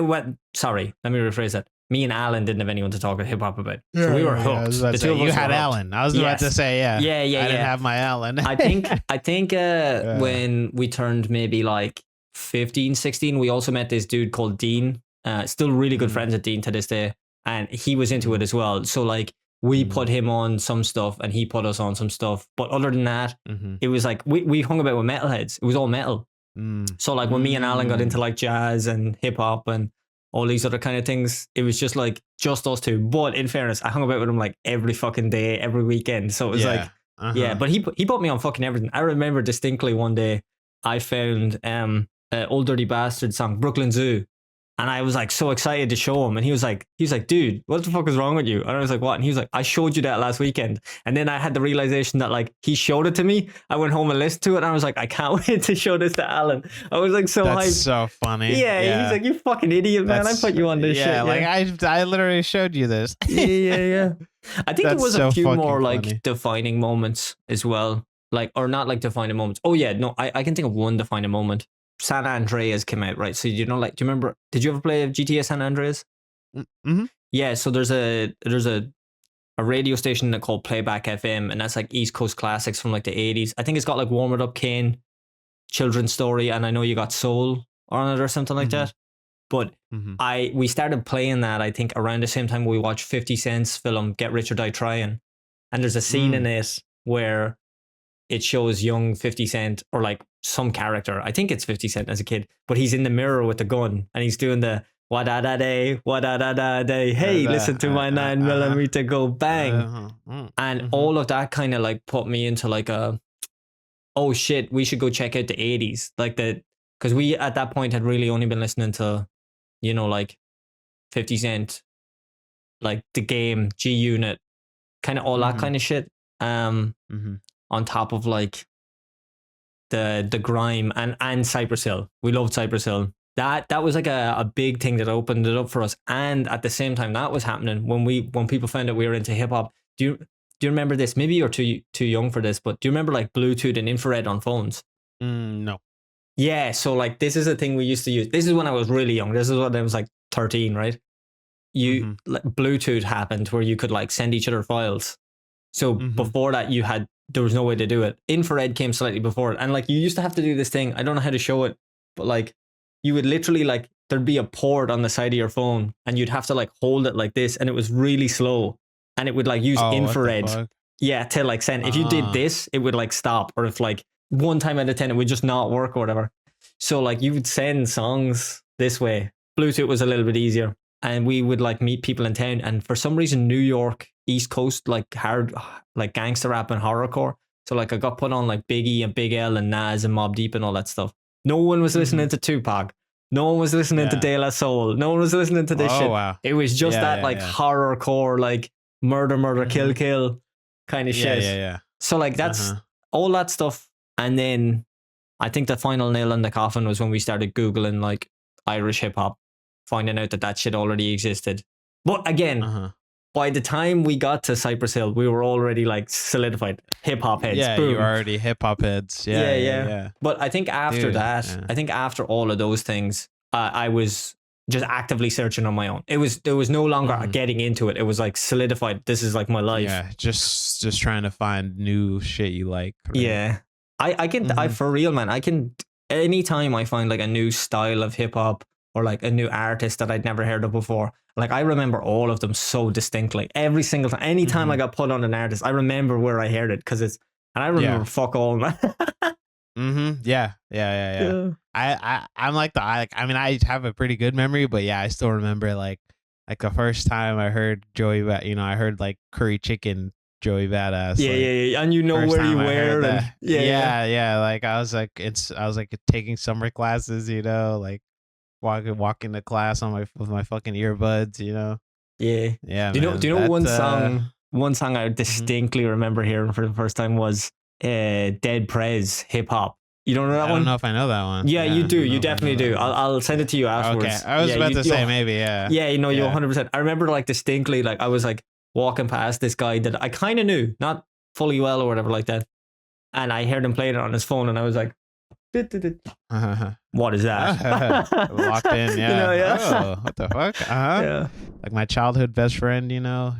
Sorry, let me rephrase that. Me and Alan didn't have anyone to talk with hip hop about. So we were hooked. You had Alan. I was about to say, yeah. Yeah. I didn't have my Alan. I think when we turned maybe like 15, 16, we also met this dude called Dean. Still really good friends with Dean to this day, and he was into it as well. So like. We put him on some stuff and he put us on some stuff. But other than that, it was like we hung about with metalheads. It was all metal. So like when me and Alan got into like jazz and hip hop and all these other kind of things, it was just like just us two. But in fairness, I hung about with him like every fucking day, every weekend. So it was yeah, but he put me on fucking everything. I remember distinctly one day I found Old Dirty Bastard song, Brooklyn Zoo. And I was like so excited to show him. And he was like, dude, what the fuck is wrong with you? And I was like, what? And he was like, I showed you that last weekend. And then I had the realization that like he showed it to me. I went home and listened to it. And I was like, I can't wait to show this to Alan. I was like so hyped. That's so funny. Yeah. He's like, you fucking idiot, man. I put you on this shit. Yeah, like I literally showed you this. yeah. I think there was a few more like defining moments as well. Like, or not like defining moments. Oh yeah, no, I can think of one defining moment. San Andreas came out, right? So like, do you remember? Did you ever play GTA San Andreas? Mm-hmm. Yeah. So there's a radio station called Playback FM, and that's like East Coast classics from like the 80s. I think it's got like Warm It Up Kane, Children's Story, and I Know You Got Soul on it or something like that. But we started playing that I think around the same time we watched 50 Cent's film Get Rich or Die Trying, and there's a scene in it where it shows young 50 Cent or like some character. I think it's 50 Cent as a kid, but he's in the mirror with the gun and he's doing the wa-da-da-day, wa-da-da-da-day. Hey, listen to my 9mm go bang. And all of that kind of like put me into like oh shit, we should go check out the 80s. Like because we at that point had really only been listening to, like 50 Cent, like The Game, G Unit, kind of all that kind of shit. On top of like the grime and Cypress Hill. We loved Cypress Hill. That was like a big thing that opened it up for us. And at the same time that was happening when people found out we were into hip hop. Do you remember this? Maybe you're too young for this, but do you remember like Bluetooth and infrared on phones? No. Yeah, so like this is a thing we used to use. This is when I was really young. This is when I was like 13, right? Like, Bluetooth happened where you could like send each other files. So before that there was no way to do it. Infrared came slightly before it. And like you used to have to do this thing. I don't know how to show it, but like you would literally like there'd be a port on the side of your phone and you'd have to like hold it like this and it was really slow and it would like use infrared. Yeah, to like send. If you did this, it would like stop, or if like one time out of 10 it would just not work or whatever. So like you would send songs this way. Bluetooth was a little bit easier. And we would like meet people in town, and for some reason New York East Coast like hard like gangster rap and horrorcore. So like I got put on like Biggie and Big L and Nas and Mobb Deep and all that stuff. No one was listening to Tupac. No one was listening to De La Soul. No one was listening to this shit. Wow. It was just that horrorcore, like murder, kill kind of shit. Yeah. So like that's all that stuff. And then I think the final nail in the coffin was when we started Googling like Irish hip hop, finding out that shit already existed. But again, by the time we got to Cypress Hill, we were already like solidified hip hop heads. Yeah, Boom. you were already hip hop heads. Yeah. But I think after Dude, that, yeah. I think after all of those things, I was just actively searching on my own. There was no longer getting into it. It was like solidified. This is like my life. Yeah, just trying to find new shit you like. Right? Yeah, I can I for real, man. I can anytime I find like a new style of hip hop or like a new artist that I'd never heard of before. Like I remember all of them so distinctly. Every single time, anytime I got put on an artist, I remember where I heard it because it's. And I remember fuck all, man. Yeah. I'm like I mean, I have a pretty good memory, but yeah, I still remember like the first time I heard Joey, I heard like Curry Chicken Joey Badass. Yeah. And you know where you were. And, yeah. Like I was like taking summer classes, like walking to class with my fucking earbuds, Yeah. Yeah. Do you know one song I distinctly remember hearing for the first time was Dead Prez Hip Hop. You don't know that one? I don't know if I know that one. Yeah, you do. You definitely do. I'll send it to you afterwards. Okay. I was about to say maybe, yeah. Yeah, you 100%. I remember like distinctly, like I was like walking past this guy that I kind of knew, not fully well or whatever like that. And I heard him playing it on his phone and I was like, what is that? Locked in, yeah. Oh, what the fuck? Yeah. Like my childhood best friend,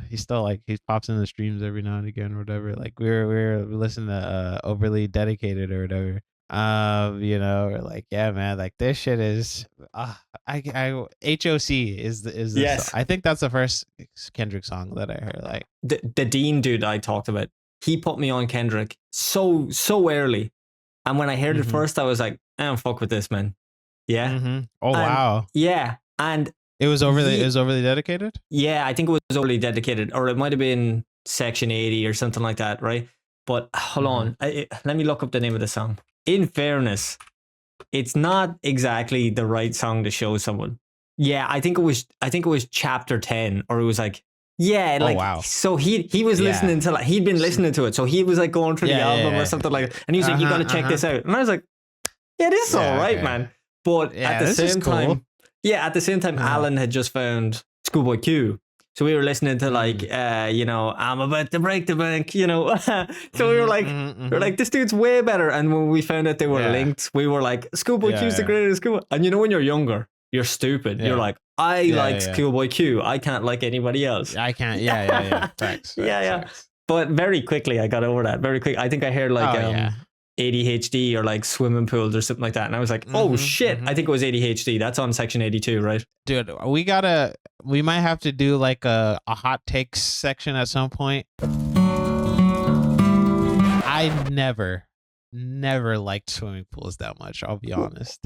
he's still like he pops in the streams every now and again or whatever. Like we were listening to Overly Dedicated or whatever. We're like, yeah, man, like this shit is HOC is the yes. I think that's the first Kendrick song that I heard. Like the Dean dude I talked about, he put me on Kendrick so early. And when I heard it first, I was like, I don't fuck with this, man. Yeah. Oh, wow. Yeah. And it was overly dedicated? Yeah, I think it was overly dedicated. Or it might have been Section 80 or something like that, right? But hold on. Let me look up the name of the song. In fairness, it's not exactly the right song to show someone. Yeah, I think it was chapter 10, or it was like, yeah, like, wow. So he was listening to, like, he'd been listening to it. So he was like going through the album or something like that. And he was like, you got to check this out. And I was like, yeah, this is all right, man. But at the same time, Alan had just found Schoolboy Q. So we were listening to like, I'm about to break the bank, So we were like, this dude's way better. And when we found out they were linked, we were like, Schoolboy Q's the greatest Schoolboy. And when you're younger, you're stupid. You're like, I like Schoolboy Q. I can't like anybody else. I can't. Yeah. Facts. Facts. But very quickly, I got over that. Very quick. I think I heard like ADHD or like swimming pools or something like that. And I was like, oh shit. I think it was ADHD. That's on Section 82, right? Dude, we might have to do like a hot takes section at some point. I never liked swimming pools that much. I'll be honest.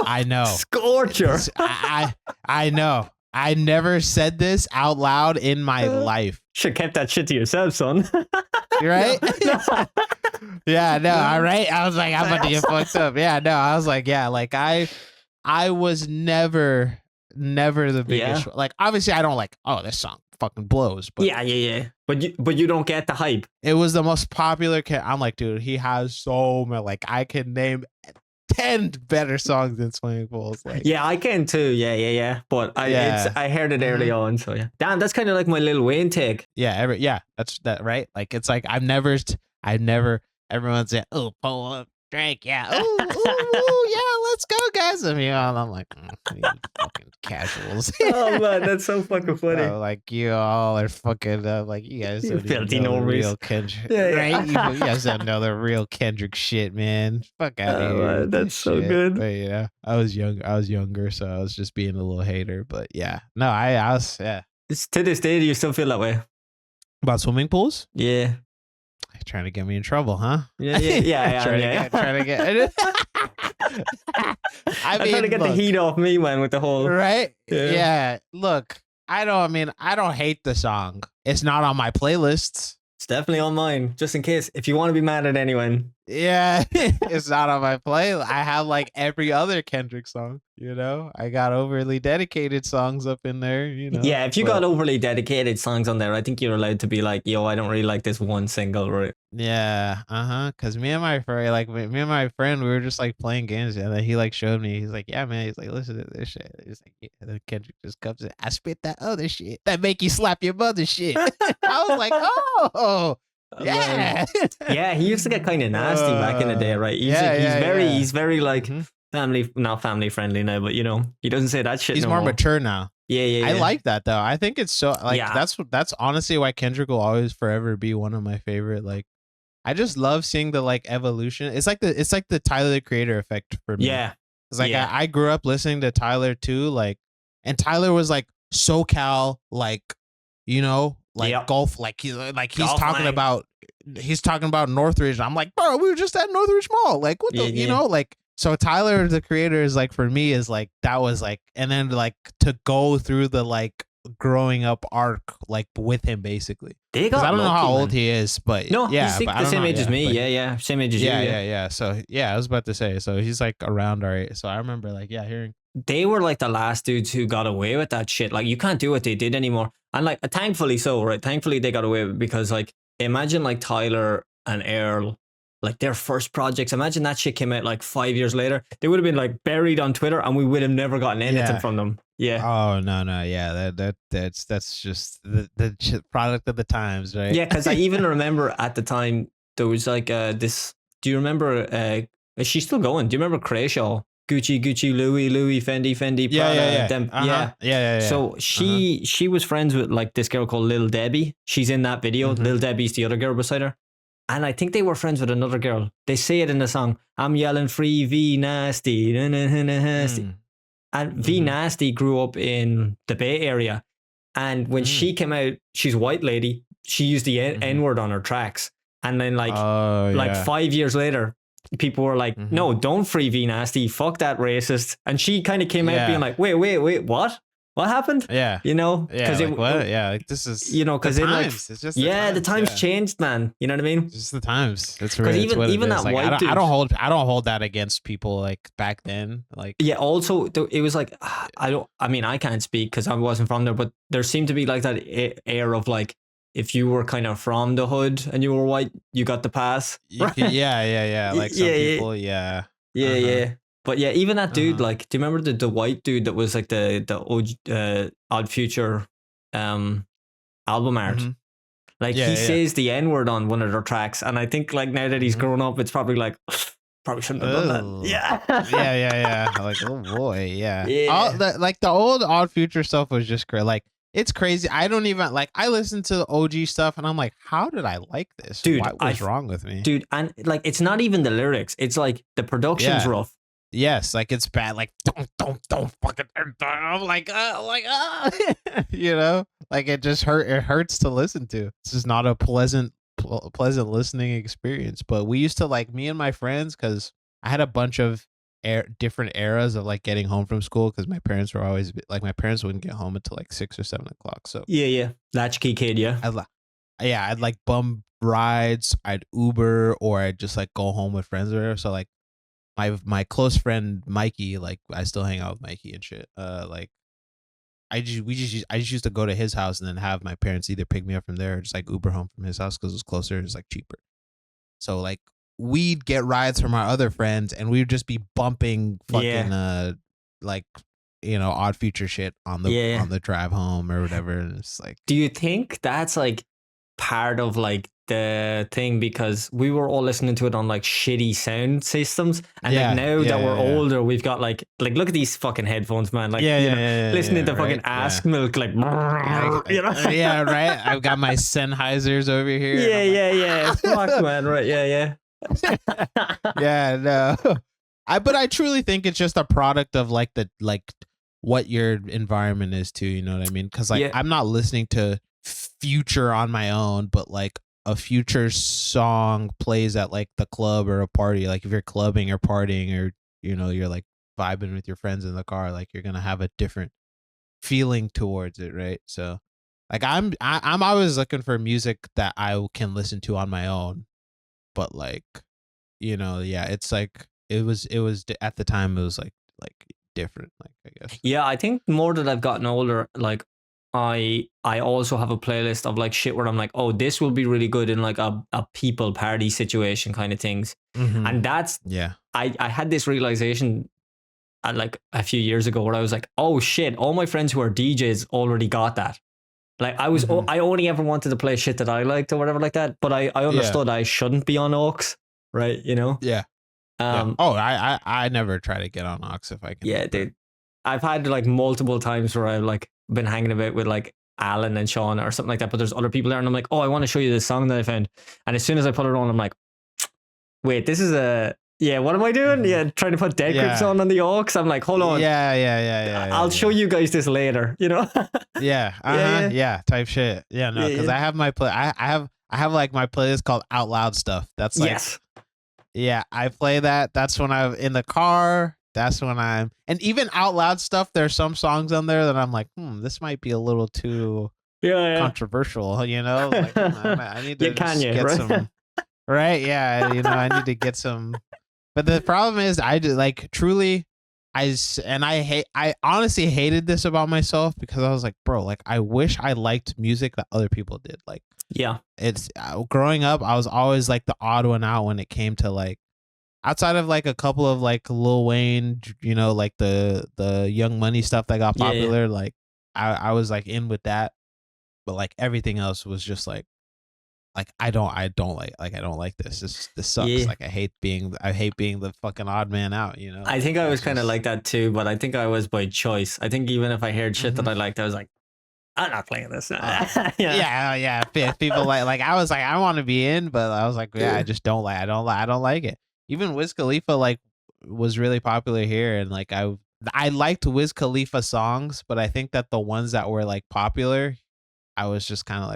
I know. Scorcher. I know. I never said this out loud in my life. Should kept that shit to yourself, son. Right? Yeah, no, all right. I was like, I'm about to get fucked up. Yeah, no, I was like, yeah, like I was never the biggest. Like, obviously, I don't like, oh, this song fucking blows. But yeah. But you don't get the hype. It was the most popular. I'm like, dude, he has so many. Like, I can name 10 better songs than Swimming Pools. Like, yeah, I can too. Yeah. But I heard it early on. So yeah, damn, that's kind of like my Lil Wayne take. Yeah, that's that, right? Like, it's like I've never. Everyone's saying, "Oh, pull up, Drake, yeah, oh, yeah, let's go, guys." And I'm like, you fucking casuals. Oh man, that's so fucking funny. Like, you all are fucking like, you guys don't filthy know the normies. real Kendrick, right? You guys don't know the real Kendrick shit, man. Fuck out of here. Man, that's so good. But I was younger, so I was just being a little hater. But yeah, no, I was It's to this day, do you still feel that way about swimming pools? Yeah. Trying to get me in trouble, huh? Yeah. Trying to get. I'm trying to get the heat off me, man, with the whole right. Yeah. Look, I don't hate the song. It's not on my playlists. It's definitely on mine, just in case. If you want to be mad at anyone, Yeah, it's not on my playlist. I have like every other Kendrick song, you know. I got overly dedicated songs up in there, you know. Yeah, if you got overly dedicated songs on there, I think you're allowed to be like, yo, I don't really like this one single, right? Yeah, cause me and my friend, like me and my friend, we were just like playing games, and then he like showed me. He's like, "Yeah, man." He's like, "Listen to this shit." He's like, "Yeah." And then Kendrick just comes in. I spit that other shit that make you slap your mother shit. I was like, "Oh, yeah." Yeah, he used to get kind of nasty back in the day, right? He's very like not family friendly now, but you know, he doesn't say that shit. He's more mature now. Yeah. I like that though. I think it's so like that's honestly why Kendrick will always forever be one of my favorite. Like, I just love seeing the like evolution. It's like the Tyler the Creator effect for me. Yeah. It's like I grew up listening to Tyler too, like, and Tyler was like SoCal, like, you know, like golf, like he's talking about Northridge. I'm like, bro, we were just at Northridge Mall. Like, what the you know, like, so Tyler the Creator is like, for me, is like, that was like, and then like to go through the like growing up arc like with him basically. They got I don't know how lucky, old man. he is, but No, yeah, he's the same age as me. Yeah, same age as you. Yeah. So yeah, I was about to say, so he's like around our age. So I remember like hearing they were like the last dudes who got away with that shit. Like, you can't do what they did anymore. And like, thankfully so, right? Thankfully they got away with it, because like, imagine like Tyler and Earl, like their first projects. Imagine that shit came out like 5 years later. They would have been like buried on Twitter, and we would have never gotten anything from them. Yeah. Oh no. Yeah, that's just the product of the times, right? Yeah, because I even remember at the time there was like this. Do you remember? Is she still going? Do you remember Krayshaw? Gucci, Louis, Fendi, Prada. Yeah. So she was friends with like this girl called Lil Debbie. She's in that video. Lil Debbie's the other girl beside her. And I think they were friends with another girl. They say it in the song. I'm yelling free V Nasty. And V Nasty grew up in the Bay Area. And when she came out, she's a white lady. She used the N-word on her tracks. And then like 5 years later, people were like, no, don't free V Nasty. Fuck that racist. And she kind of came out being like, wait, what? What happened? Yeah. You know? Yeah. Like, what? Yeah. Like, this is, you know, because it like, it's just the times changed, man. You know what I mean? Just the times. That's right. Because even that like, white dude, I don't hold that against people like back then. Like, yeah. Also, it was like, I can't speak because I wasn't from there, but there seemed to be like that air of like, if you were kind of from the hood and you were white, you got the pass. Like some people, yeah. But yeah, even that dude, like, do you remember the white dude that was like the Odd Future album art? Like, he says the N-word on one of their tracks, and I think like now that he's grown up, it's probably like, probably shouldn't have done that. Yeah. Like, oh boy, yeah. Like the old Odd Future stuff was just great. Like, it's crazy. I don't even like. I listen to the OG stuff, and I'm like, how did I like this, dude? What's wrong with me, dude? And like, it's not even the lyrics. It's like the production's rough. Yes, like it's bad. Like don't fucking. I'm like, you know, like it just hurts to listen to. It's just not a pleasant listening experience. But we used to, like, me and my friends, because I had a bunch of different eras of like getting home from school, because my parents were always like, my parents wouldn't get home until like 6 or 7 o'clock. So latchkey kid. I'd like bum rides, I'd Uber, or I'd just like go home with friends or whatever. So like my close friend Mikey, like I still hang out with Mikey and shit. Like I just used to go to his house and then have my parents either pick me up from there or just like Uber home from his house, because it was closer, it's like cheaper. So like we'd get rides from our other friends, and we'd just be bumping fucking like, you know, Odd Future shit on the drive home or whatever. And it's like, do you think that's like part of like the thing, because we were all listening to it on like shitty sound systems, and like now that we're older, we've got like look at these fucking headphones, man. Like, listening to fucking Ask Milk, like, you know? Yeah, right. I've got my Sennheisers over here. Yeah. Fuck, man. Right. Yeah. Yeah, no. But I truly think it's just a product of like what your environment is too, you know what I mean? Because like I'm not listening to Future on my own, but like a Future song plays at like the club or a party, like if you're clubbing or partying, or you know, you're like vibing with your friends in the car, like you're gonna have a different feeling towards it, right? So like I'm always looking for music that I can listen to on my own, but like, you know, yeah, it's like it was at the time it was like different, like I guess. Yeah, I think more that I've gotten older, like I also have a playlist of like shit where I'm like, oh, this will be really good in like a people party situation kind of things. And that's Yeah. I had this realization like a few years ago where I was like, oh shit, all my friends who are DJs already got that. Like I only ever wanted to play shit that I liked or whatever like that, but I understood I shouldn't be on aux, right? You know? Yeah. Yeah. Oh, I never try to get on aux if I can. Yeah, dude. I've had like multiple times where I've like been hanging about with like Alan and Sean or something like that, but there's other people there and I'm like, oh, I want to show you this song that I found. And as soon as I put it on, I'm like, wait, this is what am I doing? Yeah, trying to put Dead Grips on the aux. I'm like, hold on. Yeah. I'll show you guys this later, you know? Yeah, type shit. Yeah, no, because I have my I have like my playlist called Out Loud Stuff. That's like, yeah, I play that. That's when I'm in the car. That's when and even Out Loud Stuff, there's some songs on there that I'm like, this might be a little too controversial, you know? Like, I need to get some, right? Yeah, you know, I need to get some. But the problem is, I do like truly, I honestly hated this about myself because I was like, bro, like I wish I liked music that other people did. Like, yeah, it's growing up, I was always like the odd one out when it came to like, outside of like a couple of like Lil Wayne, you know, like the Young Money stuff that got popular. Like I was like in with that, but like everything else was just like I don't like this. This sucks. Yeah. Like I hate being the fucking odd man out, you know? I think I was kind of like that too, but I think I was by choice. I think even if I heard shit that I liked, I was like, I'm not playing this. Yeah. People like I was like, I want to be in, but I was like, I just don't like. I don't like it. Even Wiz Khalifa like was really popular here, and like I liked Wiz Khalifa songs, but I think that the ones that were like popular, I was just kind of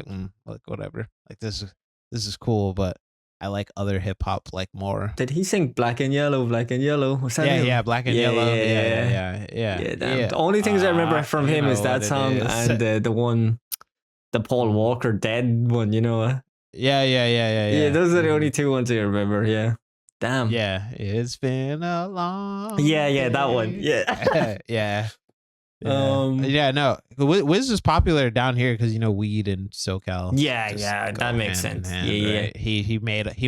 like whatever. Like this is cool, but I like other hip hop like more. Did he sing Black and Yellow? Was that him? Yeah, Black and Yellow. Yeah. The only things I remember from him is that song and the one, the Paul Walker Dead one, you know? Yeah. Those are the only two ones I remember. Yeah. Damn. Yeah, it's been a long. Yeah, that one. Yeah. Yeah. No, Wiz is popular down here because, you know, weed and SoCal. Yeah, that makes sense. Hand, yeah. Right? He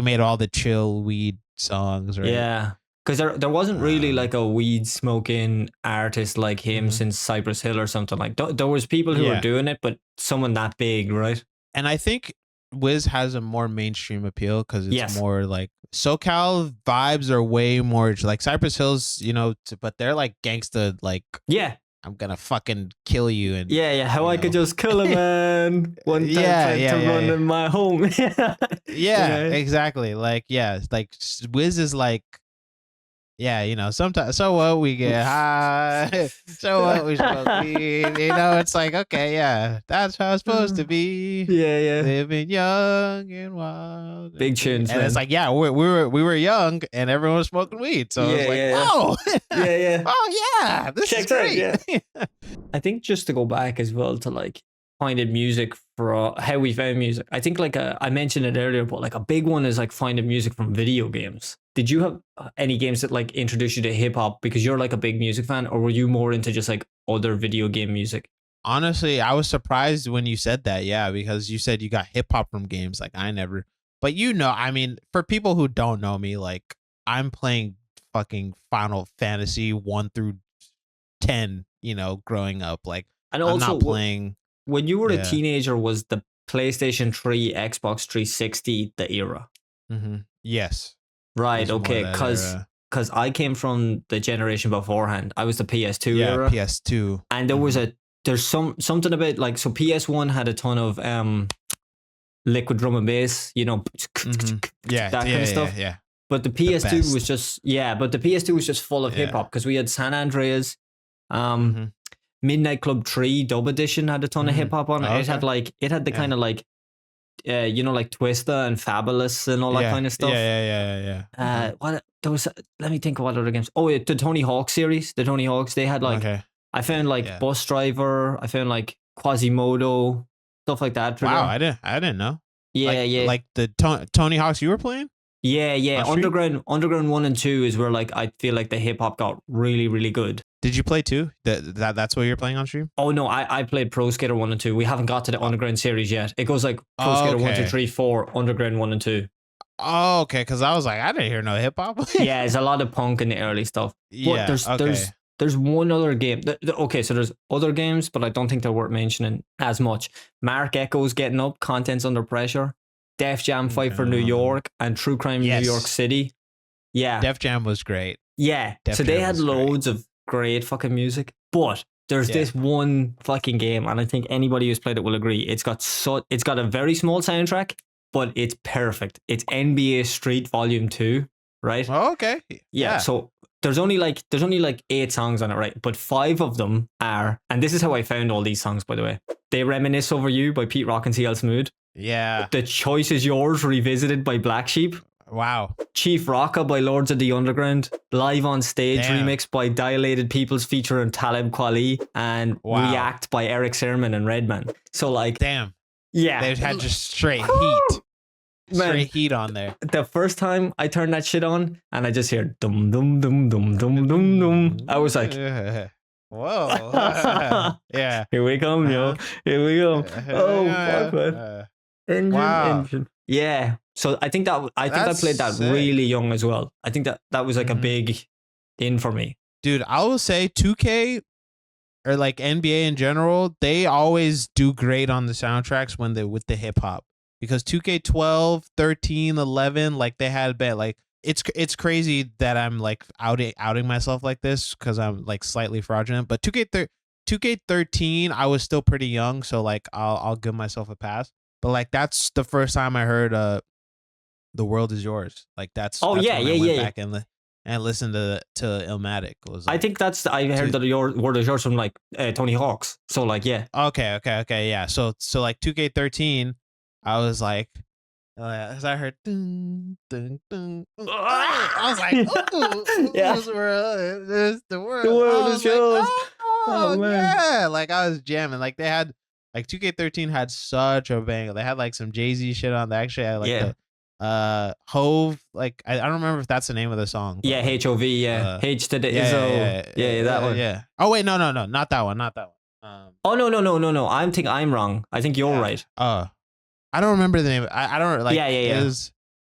made all the chill weed songs, right? Yeah, because there wasn't really like a weed smoking artist like him since Cypress Hill or something like that. There was people who were doing it, but someone that big, right? And I think Wiz has a more mainstream appeal because it's more like SoCal vibes are way more like Cypress Hills, you know, but they're like gangsta, like I'm gonna fucking kill you. And how I could just kill a man one time to run in my home. Exactly. Like like Wiz is like, you know, sometimes, so what, we get high, so what, we smoke weed, you know, it's like, okay, that's how it's supposed to be. Living young and wild. Big tunes, and man. it's like, we were young and everyone was smoking weed, so it's like, whoa, oh yeah, this is great. I think just to go back as well to like finding music for how we found music. I think like I mentioned it earlier, but like a big one is like finding music from video games. Did you have any games that like introduced you to hip hop because you're like a big music fan, or were you more into just like other video game music? Honestly, I was surprised when you said that. Yeah, because you said you got hip hop from games. Like I never, but you know, I mean, for people who don't know me, like I'm playing fucking Final Fantasy 1 through 10, you know, growing up. Like, and also, I'm not playing. When you were a teenager, was the PlayStation 3, Xbox 360 the era? Yes. Right. Okay. Because I came from the generation beforehand. I was the PS2 era. PS2. And there's something about like, so PS1 had a ton of liquid drum and bass, you know, that kind of stuff. Yeah. But the PS2 was just the PS2 was just full of hip hop because we had San Andreas, Midnight Club 3 Dub Edition had a ton of hip hop on it. Okay. It had the kind of like, you know, like Twista and Fabulous and all that kind of stuff. What there was? Let me think of what other games. Oh, the Tony Hawk series. The Tony Hawks. They had like. I found like Bus Driver. I found like Quasimodo, stuff like that. Wow, I didn't know. Yeah, like the Tony Hawks you were playing. Yeah. On stream? Underground 1 and 2 is where like I feel like the hip hop got really, really good. Did you play 2? That's what you're playing on stream? Oh no, I played Pro Skater 1 and 2. We haven't got to the Underground series yet. It goes like Pro Skater 1, 2, 3, 4, Underground 1 and 2. Oh, okay. Because I was like, I didn't hear no hip hop. Yeah, there's a lot of punk in the early stuff. Yeah. But there's one other game. Okay, so there's other games, but I don't think they're worth mentioning as much. Mark Echo's Getting Up, Contents Under Pressure, Def Jam Fight for New York, and True Crime New York City. Yeah. Def Jam was great. Yeah. So they had loads of great fucking music. But there's this one fucking game, and I think anybody who's played it will agree. It's got a very small soundtrack, but it's perfect. It's NBA Street Volume 2, right? Oh, okay. Yeah. So there's only like 8 songs on it, right? But 5 of them are, and this is how I found all these songs, by the way. They Reminisce Over You by Pete Rock and CL Smooth. Yeah. The Choice Is Yours Revisited by Black Sheep. Wow. Chief Rocka by Lords of the Underground. Live on Stage remix by Dilated Peoples featuring Talib Kweli. And React by Eric Sermon and Redman. So like... Damn. Yeah. They had just straight heat. Straight heat on there. The first time I turned that shit on and I just hear dum dum dum dum dum dum dum. I was like... Whoa. Yeah. Here we come, yo. Here we go. Oh, fuck, man. Engine. Yeah. So I think I played that sick. Really young as well. I think that was like a big in for me. Dude, I will say 2K or like NBA in general, they always do great on the soundtracks when they're with the hip hop. Because 2K12, 13, 11, like they had like it's crazy that I'm like outing myself like this because I'm like slightly fraudulent. But 2K13, I was still pretty young, so like I'll give myself a pass. But like that's the first time I heard The World Is Yours. Like that's I went back and listened to Illmatic. I think I heard that Your World Is Yours from like Tony Hawk's. So like Okay, yeah. So like 2K13, I was like, as I heard dun, dun, dun, I was like, oh, this world is the world. The world is yours. Oh man. Yeah, like I was jamming. Like they had like 2K13 had such a bang. They had like some Jay-Z shit on. They actually had like the Hove. Like I don't remember if that's the name of the song. Yeah, HOV. Yeah, H to the Izzo. Yeah, that one. Yeah. Oh wait, no, not that one. Oh no. I'm wrong. I think you're right. I don't remember the name. I don't like. Yeah.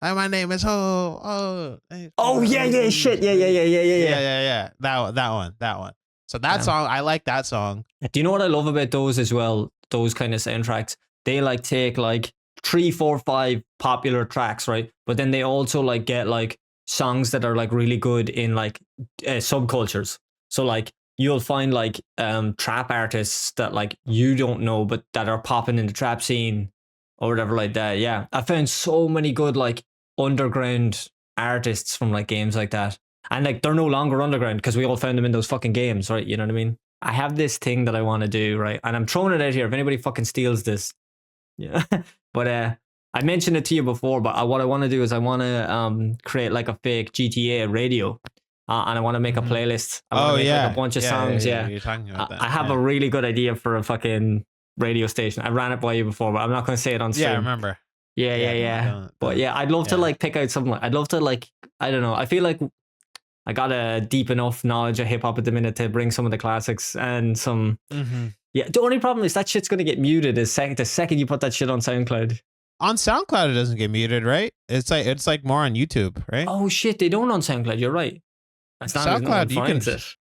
My name is Ho. Oh yeah. Shit. Yeah. That one. So that song, I like that song. Do you know what I love about those as well? Those kind of soundtracks. They like take like 3, 4, 5 popular tracks, right? But then they also like get like songs that are like really good in like subcultures. So like you'll find like trap artists that like you don't know, but that are popping in the trap scene or whatever like that. Yeah, I found so many good like underground artists from like games like that. And like they're no longer underground because we all found them in those fucking games, right? You know what I mean? I have this thing that I want to do, right? And I'm throwing it out here. If anybody fucking steals this, yeah. But I mentioned it to you before. But what I want to do is I want to create like a fake GTA radio, and I want to make a playlist. I want to make like a bunch of songs. Yeah. You're talking about that. I have a really good idea for a fucking radio station. I ran it by you before, but I'm not going to say it on stream. Yeah, I remember. Yeah. But yeah, I'd love to like pick out something. I'd love to like, I don't know. I feel like I got a deep enough knowledge of hip hop at the minute to bring some of the classics and some. Yeah, the only problem is that shit's going to get muted the second you put that shit on SoundCloud. On SoundCloud, it doesn't get muted, right? It's like more on YouTube, right? Oh shit, they don't on SoundCloud. You're right. That's not SoundCloud. You can it.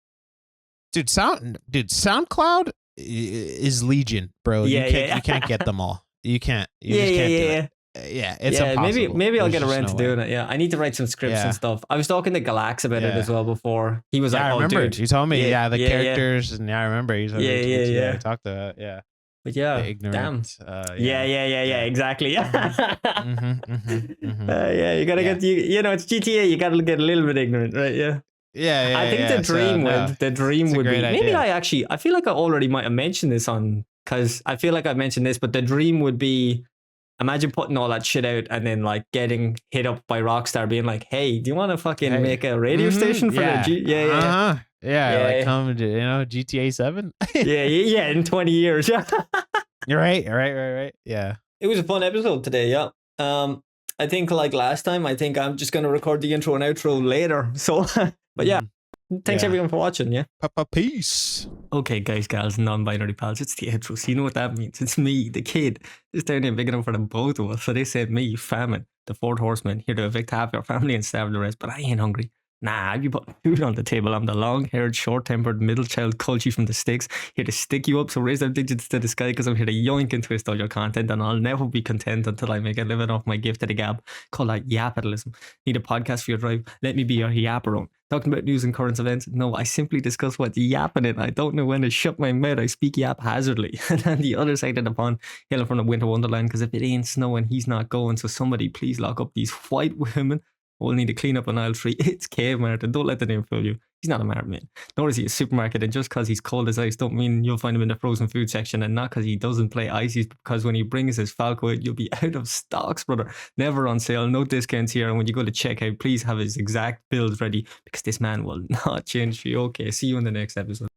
Dude, SoundCloud is legion, bro. You can't get them all. You can't. You just can't do it. Yeah, it's impossible. Maybe I'll get around to doing it. Yeah, I need to write some scripts and stuff. I was talking to Galax about it as well before. He was like, I remember. Dude. You told me, the characters, and I remember. I talked to But yeah, ignorant. Damn. Exactly. Yeah, you gotta get it's GTA. You gotta get a little bit ignorant, right? Yeah. Yeah. I think the dream would be. Maybe I feel like I already might have mentioned this because I feel like I mentioned this, but the dream would be. Imagine putting all that shit out and then like getting hit up by Rockstar being like, hey, do you want to fucking make a radio station for like come to, GTA 7? yeah, in 20 years. Yeah. You're right. Yeah. It was a fun episode today, yeah. I think like last time, I think I'm just going to record the intro and outro later. So, but yeah, thanks Yeah. everyone for watching. Yeah. Peace. Okay, guys, gals, non-binary pals, it's the outro. So you know what that means. It's me, the kid. This down here big enough for the both of us. So they said me, Famine, the fourth horseman, here to evict half your family and starve the rest. But I ain't hungry. Nah, I'd be putting food on the table. I'm the long-haired, short-tempered, middle child culture from the sticks, here to stick you up. So raise them digits to the sky, because I'm here to yoink and twist all your content, and I'll never be content until I make a living off my gift to the gab. Call that yapitalism. Need a podcast for your drive? Let me be your yapperone. Talking about news and current events? No, I simply discuss what's yapping it. I don't know when to shut my mouth. I speak haphazardly. And then the other side of the pond, hailing from the winter wonderland, because if it ain't snowing, he's not going. So somebody please lock up these white women. We'll need to clean up on aisle 3. It's Kaymarth, and don't let the name fool you. He's not a market man. Nor is he a supermarket, and just because he's cold as ice don't mean you'll find him in the frozen food section, and not because he doesn't play ices, because when he brings his Falco out, you'll be out of stocks, brother. Never on sale, no discounts here, and when you go to checkout, please have his exact bills ready, because this man will not change for you. Okay, see you in the next episode.